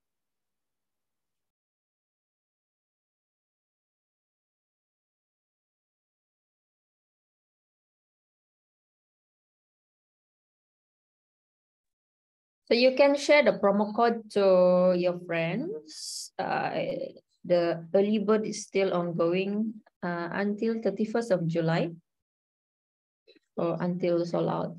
A: So you can share the promo code to your friends. The early bird is still ongoing until 31st of July or until sold out.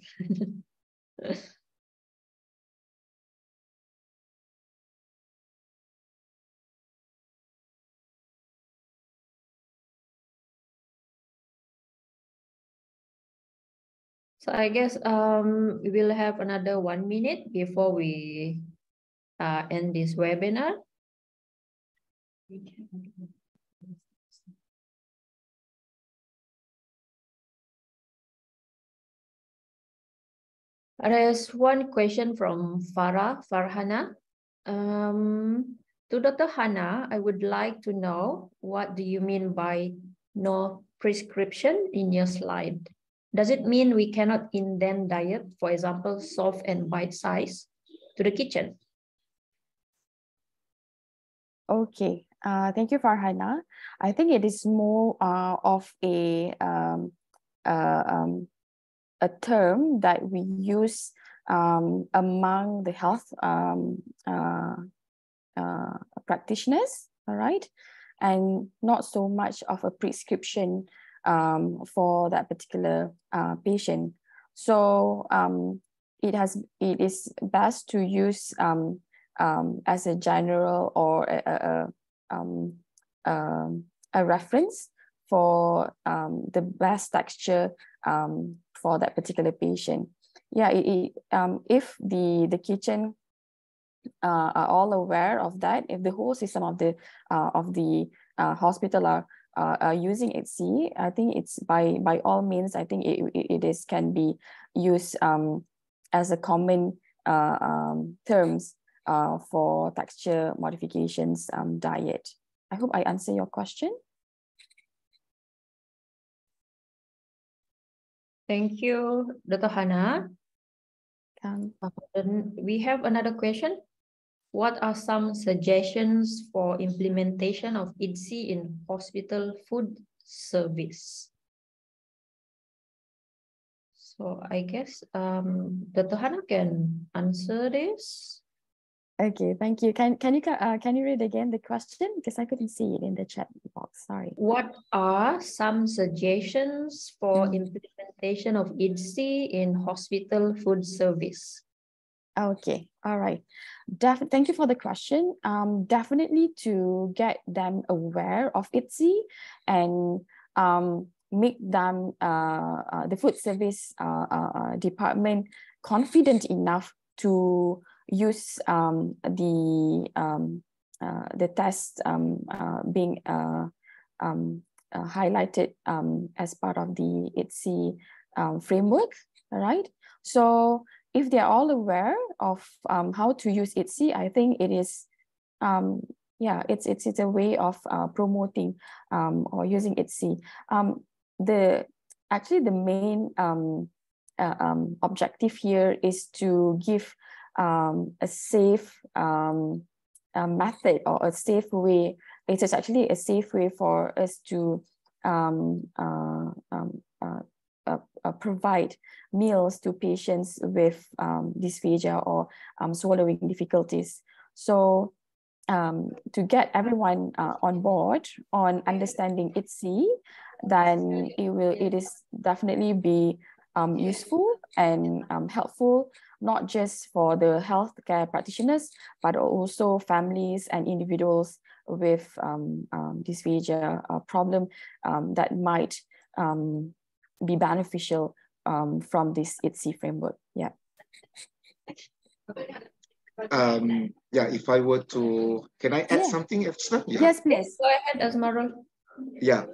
A: So I guess we will have another 1 minute before we end this webinar. There's one question from Farhana. To Dr. Hana, I would like to know, what do you mean by no prescription in your slide? Does it mean we cannot indent diet, for example, soft and bite size, to the kitchen?
C: Okay, thank you, Farhana. I think it is more of a term that we use among the health practitioners, all right, and not so much of a prescription for that particular patient. So it is best to use as a general or a reference for the best texture for that particular patient. Yeah, if the kitchen are all aware of that, if the whole system of the hospital are using IDDSI, I think it's by all means, I think it can be used as a common terms for texture modifications diet. I hope I answer your question.
A: Thank you, Dr. Hana. We have another question. What are some suggestions for implementation of IDDSI in hospital food service? So I guess Dr. Hana can answer this.
C: Okay, thank you. Can you read again the question, because I couldn't see it in the chat box? Sorry.
A: What are some suggestions for implementation of IDDSI in hospital food service?
C: Okay, all right. Thank you for the question. Definitely to get them aware of IDDSI and make them the food service department confident enough to use the test being highlighted as part of the IDDSI framework. All right. So if they're all aware of how to use IDDSI, I think it is, yeah, it's a way of promoting or using IDDSI. Actually the main objective here is to give a safe method or a safe way. It is actually a safe way for us to provide meals to patients with dysphagia or swallowing difficulties. So to get everyone on board on understanding IDDSI, then it is definitely be useful and helpful, not just for the healthcare practitioners, but also families and individuals with dysphagia problem that might be beneficial from this IDDSI framework. Yeah.
B: Yeah, if I were to, can I add something extra? Yeah.
C: Yes, please.
A: Go ahead, Azmarul.
B: Yeah,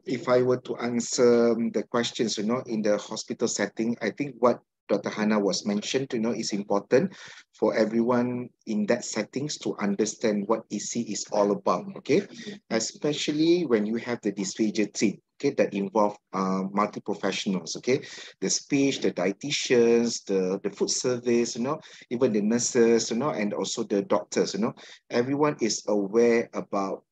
B: if I were to answer the questions, in the hospital setting, I think what Dr. Hana was mentioned, it's important for everyone in that settings to understand what EC is all about, okay? Especially when you have the dysphagia team, okay, that involve multi-professionals, okay? The speech, the dietitians, the food service, even the nurses, and also the doctors, everyone is aware about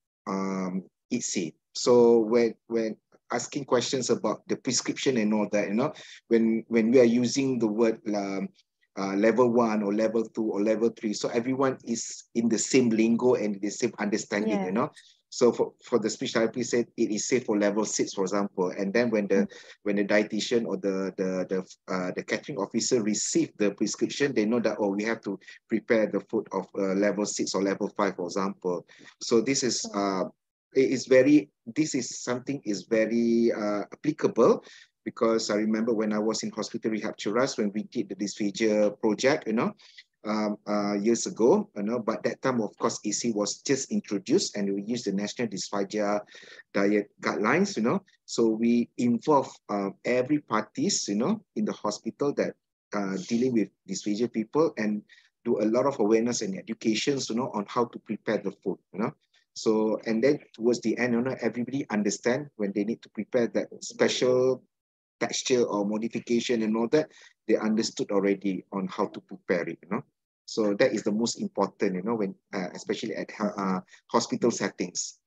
B: EC. So when asking questions about the prescription and all that, when we are using the word level 1 or level 2 or level 3, so everyone is in the same lingo and the same understanding, So for the speech therapy said it is safe for level 6, for example, and then when the dietitian or the catering officer receive the prescription, they know that, oh, we have to prepare the food of level 6 or level 5, for example. So this is something is very applicable, because I remember when I was in hospital rehab Cheras, when we did the dysphagia project, years ago, but that time, of course, EC was just introduced, and we used the National Dysphagia Diet Guidelines, so we involve every parties, in the hospital that dealing with dysphagia people, and do a lot of awareness and educations, on how to prepare the food, So, and then towards the end, everybody understand when they need to prepare that special texture or modification and all that, they understood already on how to prepare it, So that is the most important, when especially at hospital settings.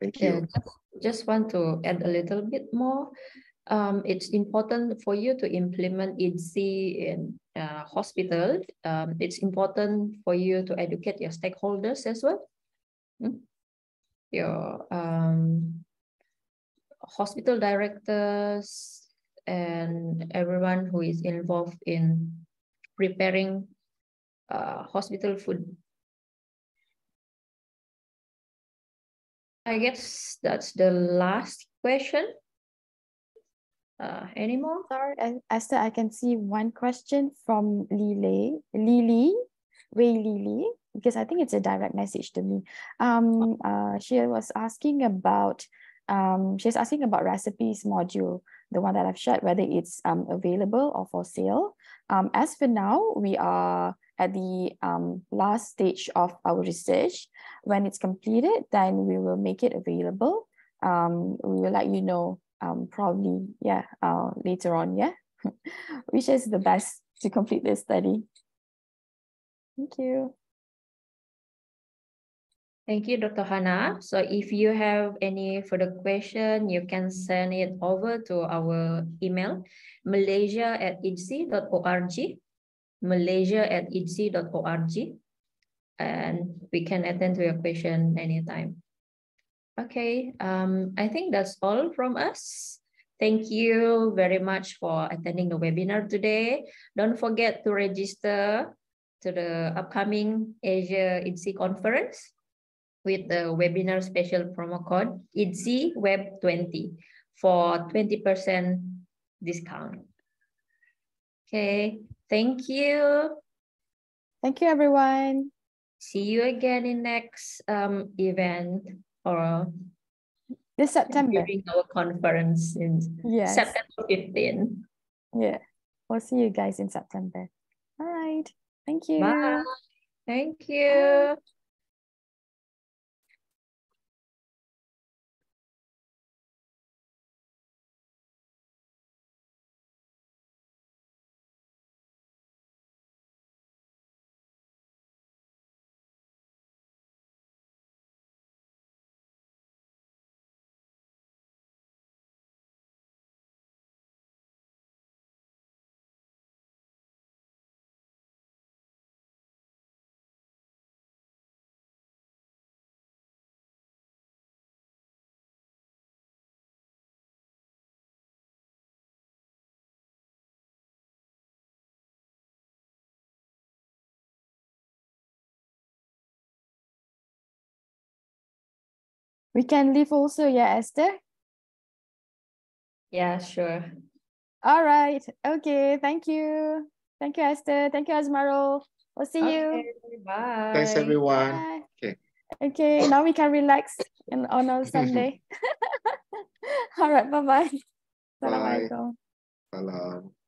B: Thank you.
A: Yeah, just want to add a little bit more. It's important for you to implement IDDSI in hospital. It's important for you to educate your stakeholders as well. Your hospital directors and everyone who is involved in preparing hospital food. I guess that's the last question. Any more?
C: Sorry, Esther, I can see one question from Lily, because I think it's a direct message to me. She was asking about recipes module, the one that I've shared, whether it's available or for sale. As for now, we are at the last stage of our research. When it's completed, then we will make it available. We will let you know probably, later on, which is the best to complete this study. Thank you.
A: Thank you, Dr. Hana. So if you have any further question, you can send it over to our email, malaysia@idsi.org, malaysia@idsi.org, and we can attend to your question anytime. Okay, I think that's all from us. Thank you very much for attending the webinar today. Don't forget to register to the upcoming Asia IDDSI conference with the webinar special promo code IDDSI Web 20 for 20% discount. Okay, thank you.
C: Thank you, everyone.
A: See you again in next event or
C: this September
A: during our conference in September 15.
C: Yeah, we'll see you guys in September. All right. Thank you.
A: Bye. Thank you. Bye.
C: We can leave also, Esther?
A: Yeah, sure.
C: All right. Okay. Thank you. Thank you, Esther. Thank you, Azmarul. We'll see you.
A: Bye.
B: Thanks, everyone.
C: Bye.
B: Okay.
C: Okay. Now we can relax on a Sunday. All right. Bye-bye. Assalamualaikum.
B: Salam.